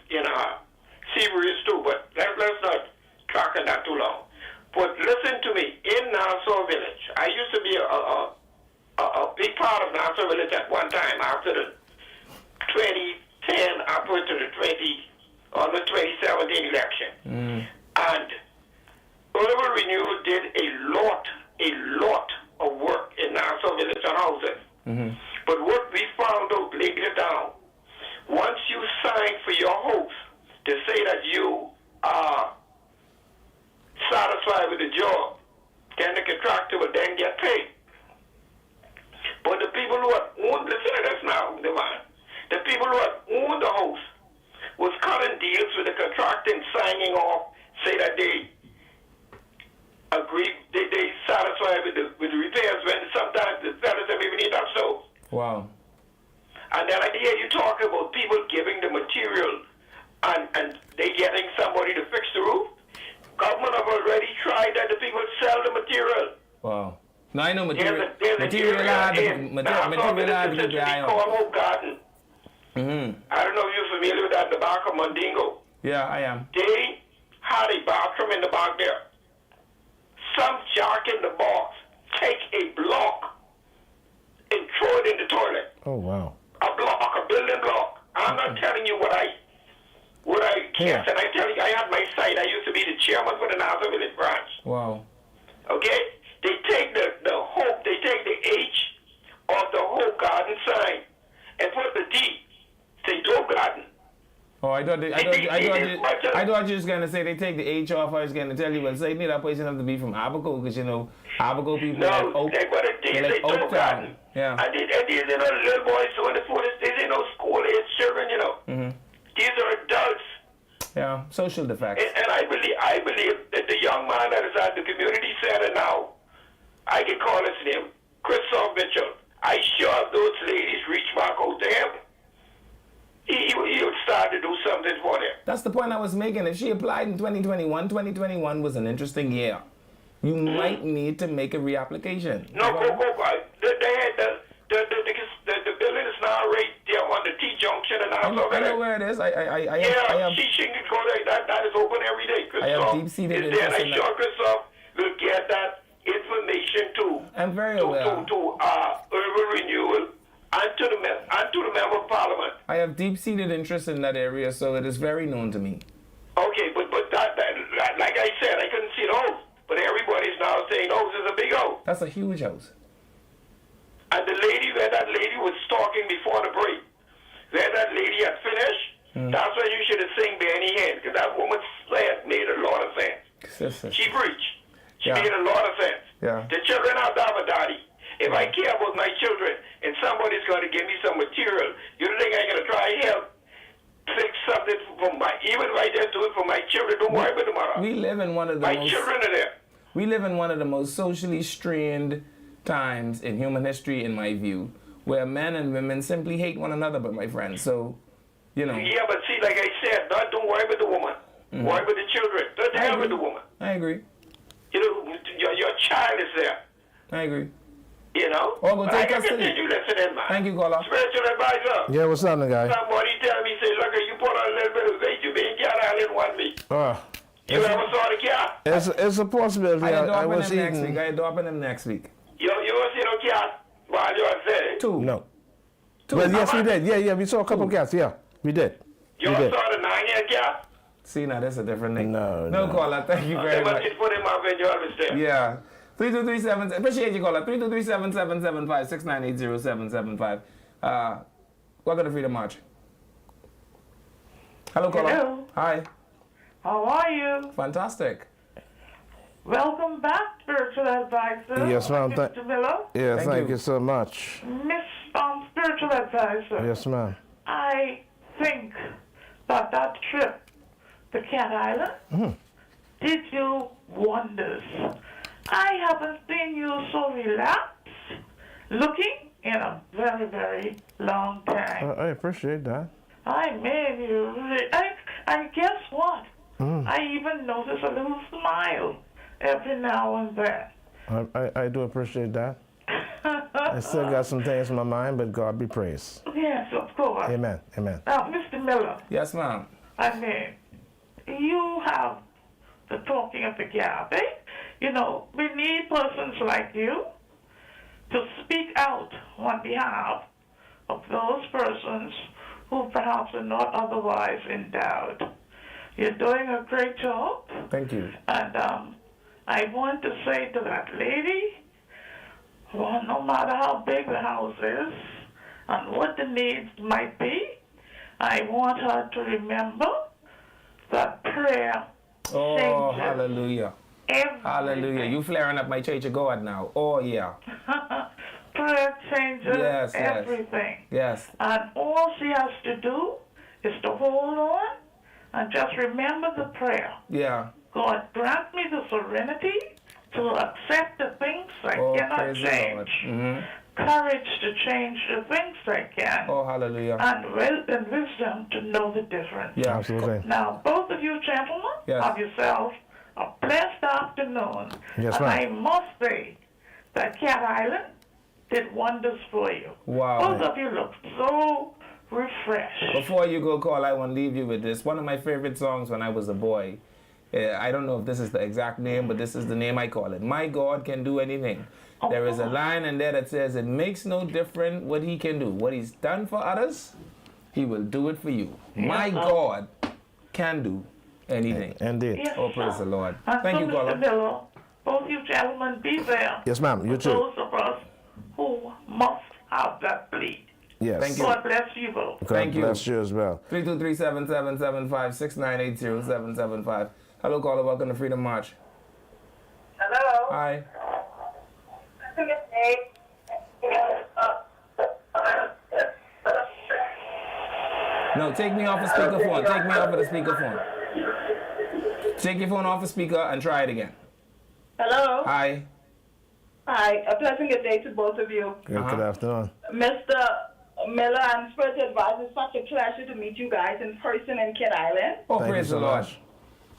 O: Seabreeze too, but let's not track on that too long. But listen to me, in Nassau Village, I used to be a big part of Nassau Village at one time after the 2010 upward to the 2017 election. And Urban Renewal did a lot of work in Nassau Village on houses. But what we found out later down, once you sign for your house to say that you are satisfied with the job, then the contractor will then get paid. But the people who had owned, listen to this now, the people who had owned the house was cutting deals with the contractor and signing off, say that they agree, they satisfied with the repairs, when sometimes the fellas don't even need that so.
A: Wow.
O: And then I hear you talk about people giving the material and they getting somebody to fix the roof. Government have already tried that the people sell the material.
A: Wow. No, I know material.
O: There's
A: Material had to keep the eye on.
O: Hope Garden. I don't know if you're familiar with that, in the back of Mandingo.
A: Yeah, I am.
O: They had a bathroom in the back there. Some jack in the box take a block and throw it in the toilet.
B: Oh, wow.
O: A block, a building block. I'm not telling you what I guess, and I tell you, I had my site. I used to be the chairman for the Nassau Village branch.
A: Wow.
O: Okay? They take the Hope, they take the H of the Hope Garden sign and put the D, say Hope Garden.
A: Oh, I thought you were just going to say they take the H off. I was going to tell you, well, say that person have to be from Abaco, because, you know, Abaco people like Oak.
O: They
A: like Oak Town. Yeah.
O: And these, you know, little boys, so in the 40s, these ain't no school-age children, you know. These are adults.
A: Yeah, social defects.
O: And I believe that the young man that is at the community center now, I can call his name, Christoph Mitchell. I sure those ladies reach back out to him. He would start to do something for them.
A: That's the point I was making. If she applied in 2021, 2021 was an interesting year. You might need to make a reapplication.
O: No, the building is now right there on the T-junction and
A: I know where it is. I have,
O: she can go there. That is open every day.
A: I have deep-seated interest in that.
O: I'm sure Christoph will get that information to
A: I'm very aware.
O: to Urban Renewal and to the member of Parliament.
A: I have deep-seated interest in that area, so it is very known to me.
O: Okay, but that like I said, I couldn't see the house, but everybody's now saying, "Oh, this is a big house."
A: That's a huge house.
O: And that lady was talking before the break, where that lady had finished, that's when you should have seen Benny Hinn, because that woman made a lot of sense. She preached. She made a lot of sense.
A: Yeah.
O: The children have to have a daddy. If I care about my children and somebody's going to give me some material, you think I'm going to try and help fix something for even if I just do it for my children, don't worry about tomorrow.
A: We live in one of the
O: my children are there.
A: We live in one of the most socially strained times in human history, in my view, where men and women simply hate one another, but my friends. So, you know.
O: Yeah, but see, like I said, don't worry about the woman. Worry about the children. Don't deal with the woman.
A: I agree.
O: You know, your child is there.
A: I agree.
O: You know?
A: Oh, go take custody.
O: You listening, man.
A: Thank you, caller.
O: Spiritual advisor.
B: Yeah, what's up, guy?
O: Somebody tell me, say, look, you put on a little bit of weight, you been cat out in 1 week. You ever saw the cat?
B: It's a possibility.
A: I was eating. I dropping him next week.
O: You ever see no cat while you are there?
A: 2.
B: No. Well, yes, we did. Yeah, we saw a couple cats. Yeah, we did.
O: You ever saw the 9-year cat?
A: See, now that's a different thing.
B: No.
A: Caller. Thank you very much.
O: They put him up and you understand.
A: Yeah. 3237. Appreciate you, caller. 3237-775-6980-775. Welcome to Freedom March. Hello, caller.
P: Hello.
A: Hi.
P: How are you?
A: Fantastic.
P: Welcome back, Spiritual Advisor.
B: Yes, ma'am.
P: Mr. Miller.
B: Yeah, thank you so much.
P: Spiritual Advisor.
B: Yes, ma'am.
P: I think that trip to Cat Island did you wonders. I haven't seen you so relaxed looking in a very, very long time.
B: I appreciate that.
P: I mean, and guess what? I even notice a little smile every now and then.
B: I do appreciate that. I still got some things in my mind, but God be praised.
P: Yes, of course.
B: Amen. Amen.
P: Now, Mr. Miller.
A: Yes, ma'am.
P: I mean, you have the talking of the gap, eh? You know, we need persons like you to speak out on behalf of those persons who perhaps are not otherwise endowed. You're doing a great job.
A: Thank you.
P: And I want to say to that lady, well, no matter how big the house is and what the needs might be, I want her to remember that prayer
A: Oh,
P: changes
A: hallelujah.
P: everything.
A: Hallelujah. You flaring up my church of God now. Oh, yeah.
P: Prayer changes
A: Yes, yes.
P: everything.
A: Yes.
P: And all she has to do is to hold on and just remember the prayer.
A: Yeah.
P: God, grant me the serenity to accept the things I cannot
A: praise the Lord.
P: change. Courage to change the things I can.
A: Oh, hallelujah.
P: And wisdom to know the difference.
A: Yeah,
B: absolutely.
P: Now, both of you gentlemen,
A: Yes.
P: have yourselves a blessed afternoon.
B: Yes,
P: and
B: ma'am.
P: I must say that Cat Island did wonders for you.
A: Wow.
P: Both of you look so refreshed.
A: Before you go, Call, I want to leave you with this. One of my favorite songs when I was a boy. I don't know if this is the exact name, but this is the name I call it. My God can do anything. There is a line in there that says, it makes no difference what he can do. What he's done for others, he will do it for you. My God can do anything.
B: Indeed.
P: Yes,
A: Oh, praise the Lord.
P: And
A: Thank
P: so,
A: you,
P: Mr.
A: Caller.
P: Miller, both you gentlemen be there.
B: Yes, ma'am. You
P: for
B: too.
P: those of us who must have that bleed.
B: Yes.
A: Thank you.
P: God bless you both.
B: God
A: Thank you.
B: bless you as well.
A: 323-777-56980-775. Hello, Caller. Welcome to Freedom March.
K: Hello.
A: Hi. No, take me off the speakerphone. Take me off of the speakerphone. Take your phone off the speaker and try it again.
L: Hello.
A: Hi.
L: Hi. A pleasant good day to both of you.
B: Good afternoon.
L: Mr. Miller and Spiritual Advisor, it's such a pleasure to meet you guys in person in Kid Island.
A: Oh,
B: Thank
A: praise
B: you so
A: the Lord.
B: much.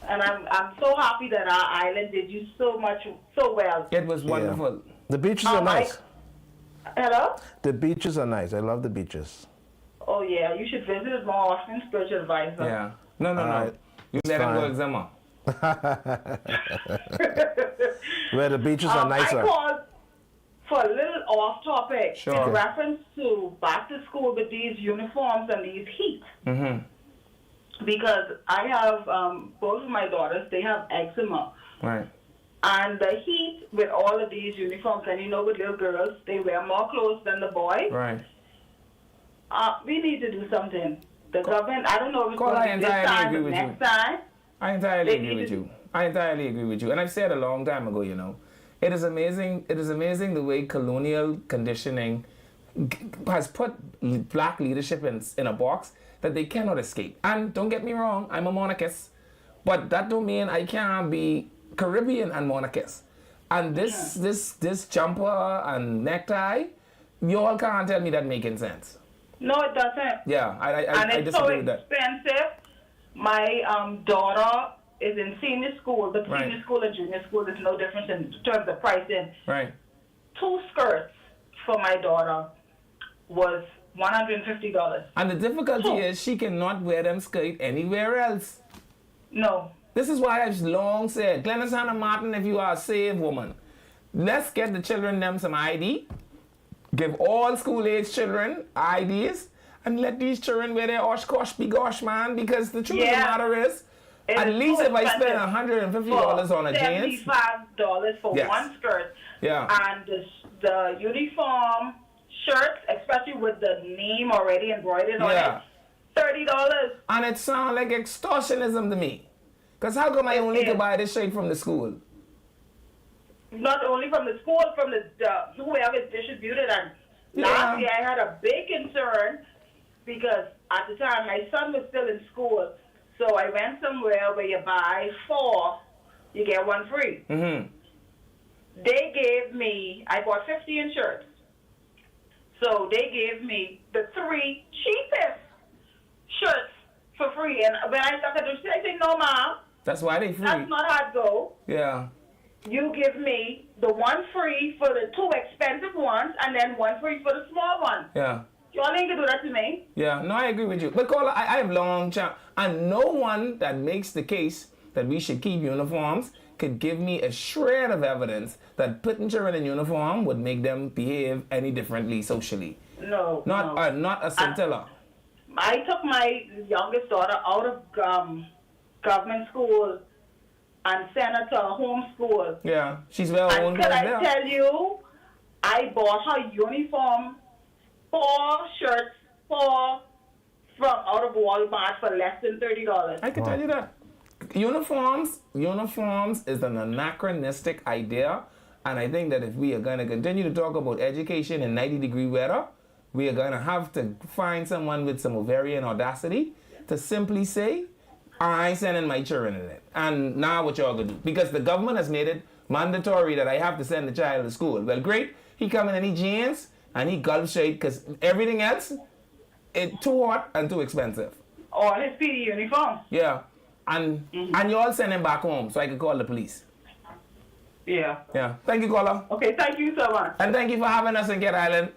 L: And I'm so happy that our island did you so well.
A: It was wonderful.
B: The beaches are nice.
L: Hello?
B: The beaches are nice. I love the beaches.
L: Oh, yeah. You should visit it more often, Spiritual Advisor.
A: Yeah. No.
B: Right.
A: You
B: It's
A: let him go,
B: fine.
A: Exema.
B: Where the beaches are nicer.
L: I called for a little off topic
A: Sure.
L: in
A: Okay.
L: reference to back to school with these uniforms and these heat.
A: Mm-hmm.
L: Because I have both of my daughters, they have eczema.
A: Right.
L: And the heat with all of these uniforms, and you know with little girls, they wear more clothes than the boys.
A: Right.
L: We need to do something. The government, I don't know if it's
A: Call,
L: going
A: I
L: to be this
A: entirely
L: time,
A: agree
L: but
A: with
L: next
A: you.
L: time.
A: I entirely
L: They
A: agree
L: need
A: with
L: to-
A: you. I entirely agree with you. And I've said a long time ago, you know, it is amazing the way colonial conditioning has put black leadership in a box that they cannot escape. And don't get me wrong, I'm a monarchist, but that don't mean I can't be Caribbean and monarchist. And this jumper and necktie, you all can't tell me that making sense.
L: No, it doesn't.
A: Yeah, I
L: And it's so
A: disagree with that.
L: expensive. My daughter is in senior school, but
A: Right.
L: senior school and junior school, there's no difference in terms of pricing.
A: Right.
L: 2 skirts for my daughter was $150.
A: And the difficulty is she cannot wear them skirt anywhere else.
L: No.
A: This is why I've long said, Glennis Hannah Martin, if you are a saved woman, let's get the children them some ID, give all school-age children IDs, and let these children wear their Oshkosh bigosh, man, because the truth of the matter is,
L: It
A: at
L: is
A: least
L: so
A: if I spend
L: expensive.
A: $150 on a jeans,
L: $75 for
A: Yes.
L: one skirt.
A: Yeah.
L: And the uniform shirts, especially with the name already embroidered on
A: Yeah.
L: it, $30.
A: and it sounds like extortionism to me. Because how come I only can buy this shirt from the school?
L: Not only from the school, from the whoever is distributed. And
A: Yeah.
L: last year I had a big concern because at the time, my son was still in school, so I went somewhere where you buy 4, you get 1 free.
A: Mm-hmm.
L: They gave me, I bought 50 shirts. So they gave me the 3 cheapest shirts for free. And when I started to say, I said, no, Mom.
A: That's why they free.
L: That's not how it go.
A: Yeah.
L: You give me the 1 free for the 2 expensive ones and then 1 free for the small one.
A: Yeah.
L: Y'all ain't gonna do that to me.
A: Yeah, no, I agree with you. But caller, I have long time, and no one that makes the case that we should keep uniforms could give me a shred of evidence that putting children in uniform would make them behave any differently socially.
L: No.
A: Not a scintilla.
L: I took my youngest daughter out of government school and sent her to a home school.
A: Yeah, she's well owned.
L: And could I tell you, I bought her uniform, 4 shirts, 4 from out of Walmart for less than $30.
A: I can tell you that. Uniforms is an anachronistic idea, and I think that if we are going to continue to talk about education in 90-degree weather, we are going to have to find someone with some ovarian audacity to simply say, I ain't sending my children in it. And now what y'all gonna do? Because the government has made it mandatory that I have to send the child to school. Well, great. He come in and he jeans and he gulp straight because everything else, it's too hot and too expensive.
L: Or his PD uniform.
A: Yeah. And you all send him back home so I can call the police.
L: Yeah.
A: Yeah. Thank you, caller.
L: Okay, thank you so much.
A: And thank you for having us in Cat Island.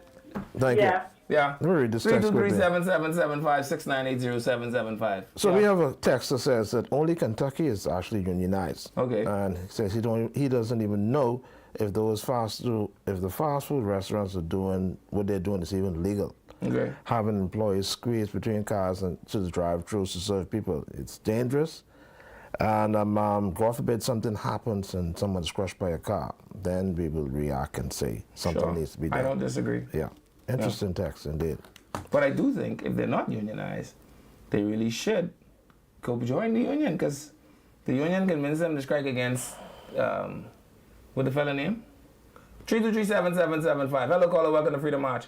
B: Thank you.
A: Yeah.
B: Let me read this text quickly.
A: 323-777-56980-775.
B: So we have a text that says that only Kentucky is actually unionized.
A: Okay.
B: And he says he doesn't even know if the fast food restaurants are doing what they're doing is even legal.
A: Okay.
B: Having employees squeeze between cars and to the drive-thrus to serve people, it's dangerous. And God forbid something happens and someone's crushed by a car, then we will react and say something needs to be done.
A: I don't disagree.
B: Yeah. Interesting text indeed.
A: But I do think if they're not unionized, they really should go join the union because the union convinced them to strike against, what the fella name? 323-7775. Hello, caller. Welcome to Freedom March.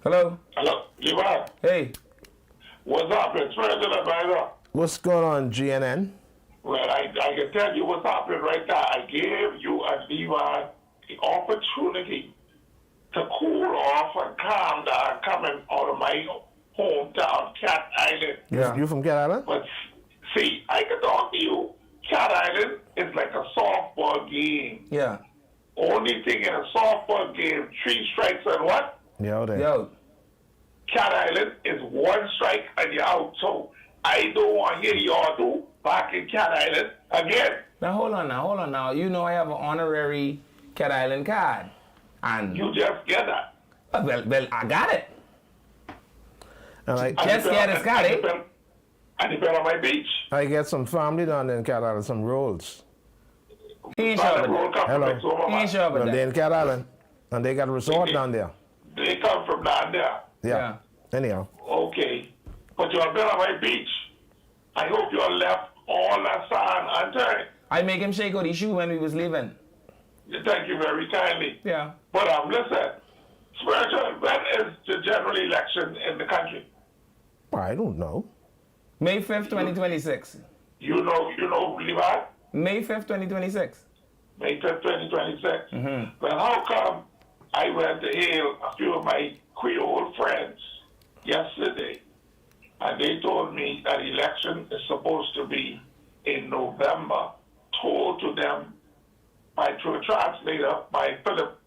A: Hello.
O: Hello. Levi.
A: Hey.
O: What's happening? President Advisor.
B: What's going on, GNN?
O: Well, I can tell you what's happening right now. I gave you and Levi the opportunity to cool off and calm down coming out of my hometown, Cat Island.
B: Yeah. You from Cat Island?
O: But see, I can talk to you. Cat Island is like a softball game.
A: Yeah.
O: Only thing in a softball game, 3 strikes and what?
B: Yo.
O: Cat Island is 1 strike and you're out. So I don't want to hear y'all do back in Cat Island again.
A: Now hold on now. You know I have an honorary Cat Island card. And
O: you just get that.
A: Well, I got it.
B: And I
A: just get it, Scotty.
O: And it's on my beach.
B: I get some family down there in Cat Island, some rolls.
A: He ain't sure about that.
B: Hello.
A: He ain't sure about that.
B: They're in Cat Island, and they got a resort down there.
O: They come from down there.
B: Yeah. Anyhow.
O: Okay. But you're been on my beach. I hope you all left all that sand unturned.
A: I make him shake out his shoe when we was leaving.
O: Thank you very kindly.
A: Yeah.
O: But listen, Spiritual, when is the general election in the country?
B: I don't know.
A: May 5th, 2026.
O: You know, Levi?
A: May 5th, 2026.
O: May 5th, 2026.
A: Mm-hmm.
O: Well, how come I went to hail a few of my Creole friends yesterday, and they told me that election is supposed to be in November, told to them through a translator by Philip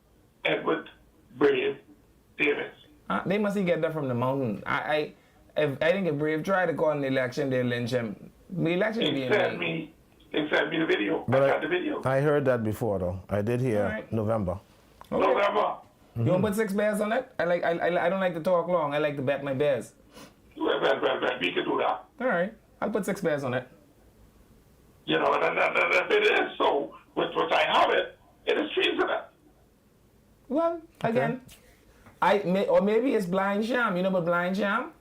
O: Edward Brave Davis.
A: They must get that from the mountain. I think if Brave tried to go on the election, they'll lynch him. The election will be in May.
O: They sent me the video.
B: But
O: I got the video.
B: I heard that before, though. I did hear November.
A: Okay.
O: November.
A: You want to put 6 bears on it? I don't like to talk long. I like to bet my bears.
O: Well, we can do that.
A: All right. I'll put 6 bears on it.
O: You know, and if it is so, which I have it is treasonous.
A: Well, again, or maybe it's blind sham. You know about blind sham?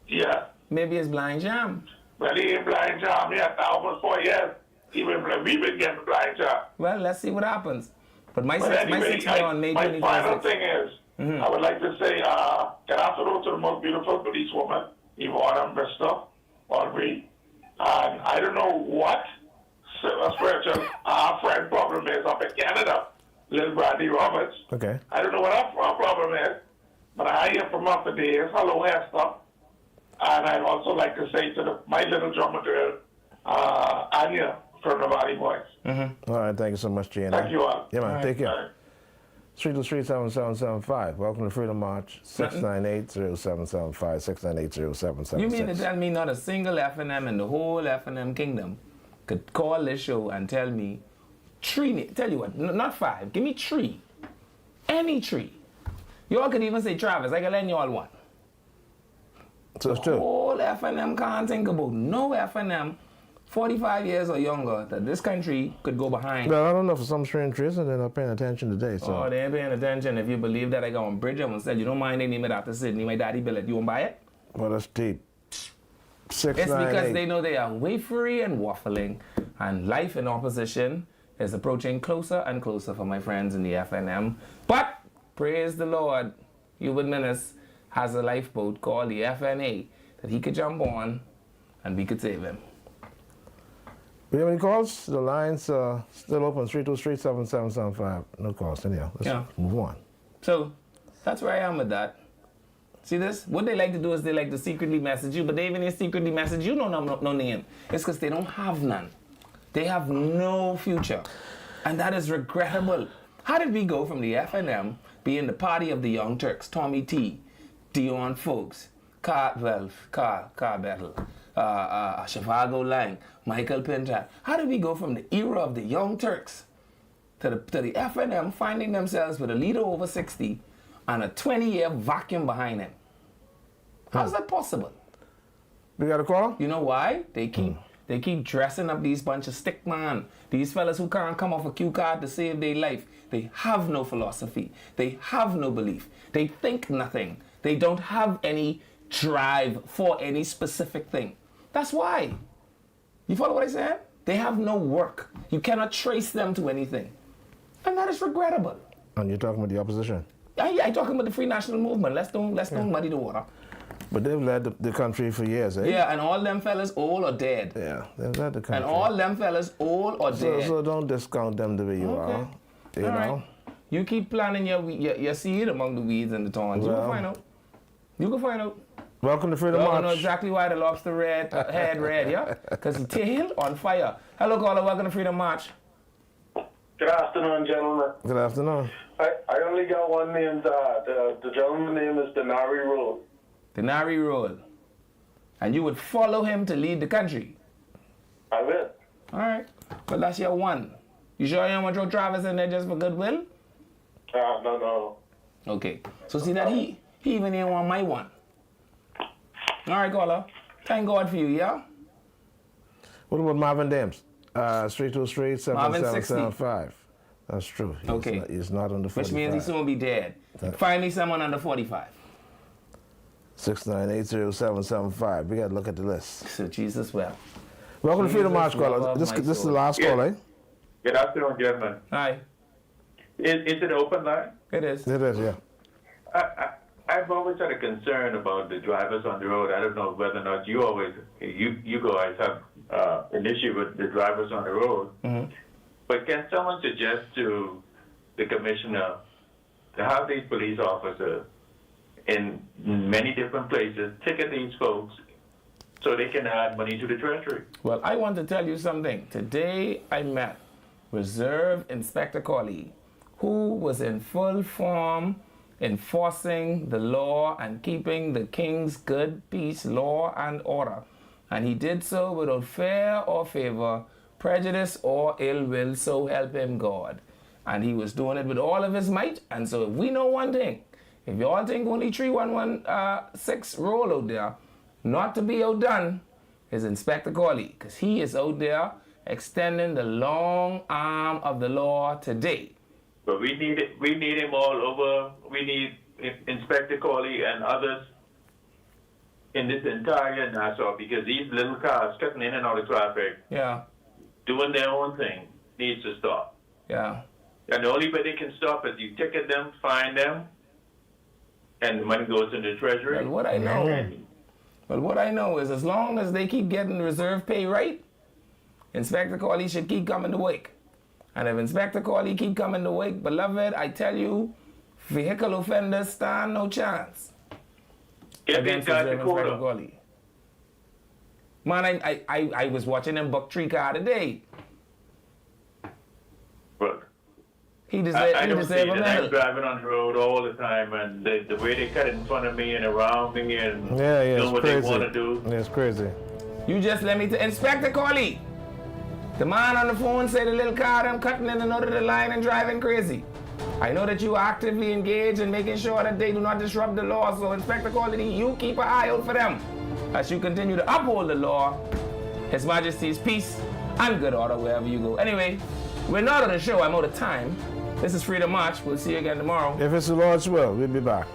O: Yeah.
A: Maybe it's blind sham.
O: Well, he ain't blind sham yet. Almost 4 years. We've been getting blind sham.
A: Well, let's see what happens. But my 6 bear on May 26th.
O: My final thing is, I would like to say good afternoon to the most beautiful policewoman, Yvonne and Bristol, Aubrey. And I don't know what spiritual friend problem is up in Canada, Lil Brandy Roberts.
B: Okay.
O: I don't know what our problem is, but I hear from her today is hello, Esther. And I'd also like to say to my little drummer girl, Anya from the Valley Boys.
B: All right, thank you so much, G&A.
O: Thank you all.
B: Yeah, man,
O: All
B: take
O: right.
B: care. 323-7775. Welcome to Freedom March. 698-0775. 698-0776.
A: You mean to tell me not a single FNM in the whole FNM kingdom could call this show and tell me tell you what, not 5, give me 3. Any 3. You all could even say Travis, I can lend you all 1.
B: So it's true.
A: The whole FNM can't think about no FNM 45 years or younger that this country could go behind.
B: Well, I don't know, for some strange reason, they're not paying attention today. So.
A: Oh, they ain't paying attention. If you believe that I got on Bridget and said, you don't mind they name it after Sydney, my daddy bill it. You won't buy it?
B: Well, that's deep.
A: It's
B: 698.
A: because they know they are wafery and waffling, and life in opposition is approaching closer and closer for my friends in the FNM. But, praise the Lord, Hubert Minnis has a lifeboat called the FNA that he could jump on and we could save him.
B: We have any calls? The lines are still open, 323-7775. No calls, anyhow. Let's move on.
A: So, that's where I am with that. See this? What they like to do is they like to secretly message you, but they even secretly message you no name. It's because they don't have none. They have no future. And that is regrettable. How did we go from the FNM being the party of the Young Turks, Tommy T, Dion Foakes, Carl Battle, Shivago Lang, Michael Pintat? How did we go from the era of the Young Turks to the FNM finding themselves with a leader over 60 and a 20-year vacuum behind him? How's that possible?
B: We got a call?
A: You know why? They keep dressing up these bunch of stick man. These fellas who can't come off a cue card to save their life. They have no philosophy. They have no belief. They think nothing. They don't have any drive for any specific thing. That's why. You follow what I said? They have no work. You cannot trace them to anything. And that is regrettable.
B: And you're talking about the opposition?
A: I'm talking about the Free National Movement. Let's don't muddy the water.
B: But they've led the country for years, eh?
A: Yeah, and all them fellas old or dead.
B: Yeah, they've led the country.
A: And all them fellas old or dead.
B: So don't discount them the way you are. You know?
A: Right. You keep planting your seed among the weeds and the thorns.
B: Well,
A: you can find out. You can find out.
B: Welcome to Freedom
A: March.
B: March.
A: I know exactly why the lobster head red, yeah? Because the tail on fire. Hello, caller. Welcome to Freedom March.
Q: Good afternoon, gentlemen.
B: Good afternoon.
Q: I only got one name. The gentleman's name is Denari Roll.
A: Denari Roll. And you would follow him to lead the country?
Q: I will.
A: All right. Well, that's your one. You sure you don't want to throw Travis in there just for goodwill?
Q: No.
A: Okay. So see that he even didn't want my one. All right, caller. Thank God for you, yeah?
B: What about Marvin Dames? 323-7775. That's true. He's not under 45.
A: Which means he'll soon be dead. Find me someone under 45.
B: 698-0775. We got to look at the list.
A: So Jesus well.
B: Welcome to Freedom March, caller. This is the last call, eh?
Q: Good afternoon, gentlemen.
A: Hi.
Q: Is it open line?
A: It is.
B: It is, yeah.
Q: I've always had a concern about the drivers on the road. I don't know whether or not you guys have an issue with the drivers on the road.
A: Mm-hmm.
Q: But can someone suggest to the commissioner to have these police officers in many different places ticket these folks so they can add money to the treasury?
A: Well, I want to tell you something. Today I met Reserve Inspector Colley, who was in full form enforcing the law and keeping the king's good peace, law, and order. And he did so without fear or favor, prejudice or ill will, so help him God. And he was doing it with all of his might. And so if we know one thing, if you all think only 3116 roll out there, not to be outdone, is Inspector Colley, because he is out there extending the long arm of the law today.
Q: But we need him all over. We need Inspector Colley and others in this entire Nassau, because these little cars cutting in and out of traffic, doing their own thing, needs to stop.
A: Yeah.
Q: And the only way they can stop is you ticket them, fine them, and the money goes into the treasury.
A: Well, what I know is as long as they keep getting reserve pay right, Inspector Corley should keep coming to work. And if Inspector Corley keep coming to work, beloved, I tell you, vehicle offenders stand no chance against Inspector Corley. Man, I was watching him buck 3 car today.
Q: Look,
A: he deserves
Q: I don't see that.
A: a medal.
Q: I'm driving on the road all the time, and the way they cut in front of me and around me and doing what they want to do.
B: Yeah, it's crazy.
A: You just let me Inspector Corley. The man on the phone said the little car them cutting in and out of the line and driving crazy. I know that you are actively engaged in making sure that they do not disrupt the law, so Inspector Corley, you keep an eye out for them as you continue to uphold the law, His Majesty's peace and good order wherever you go. Anyway, we're not on the show. I'm out of time. This is Freedom March. We'll see you again tomorrow.
B: If it's the Lord's will, we'll be back.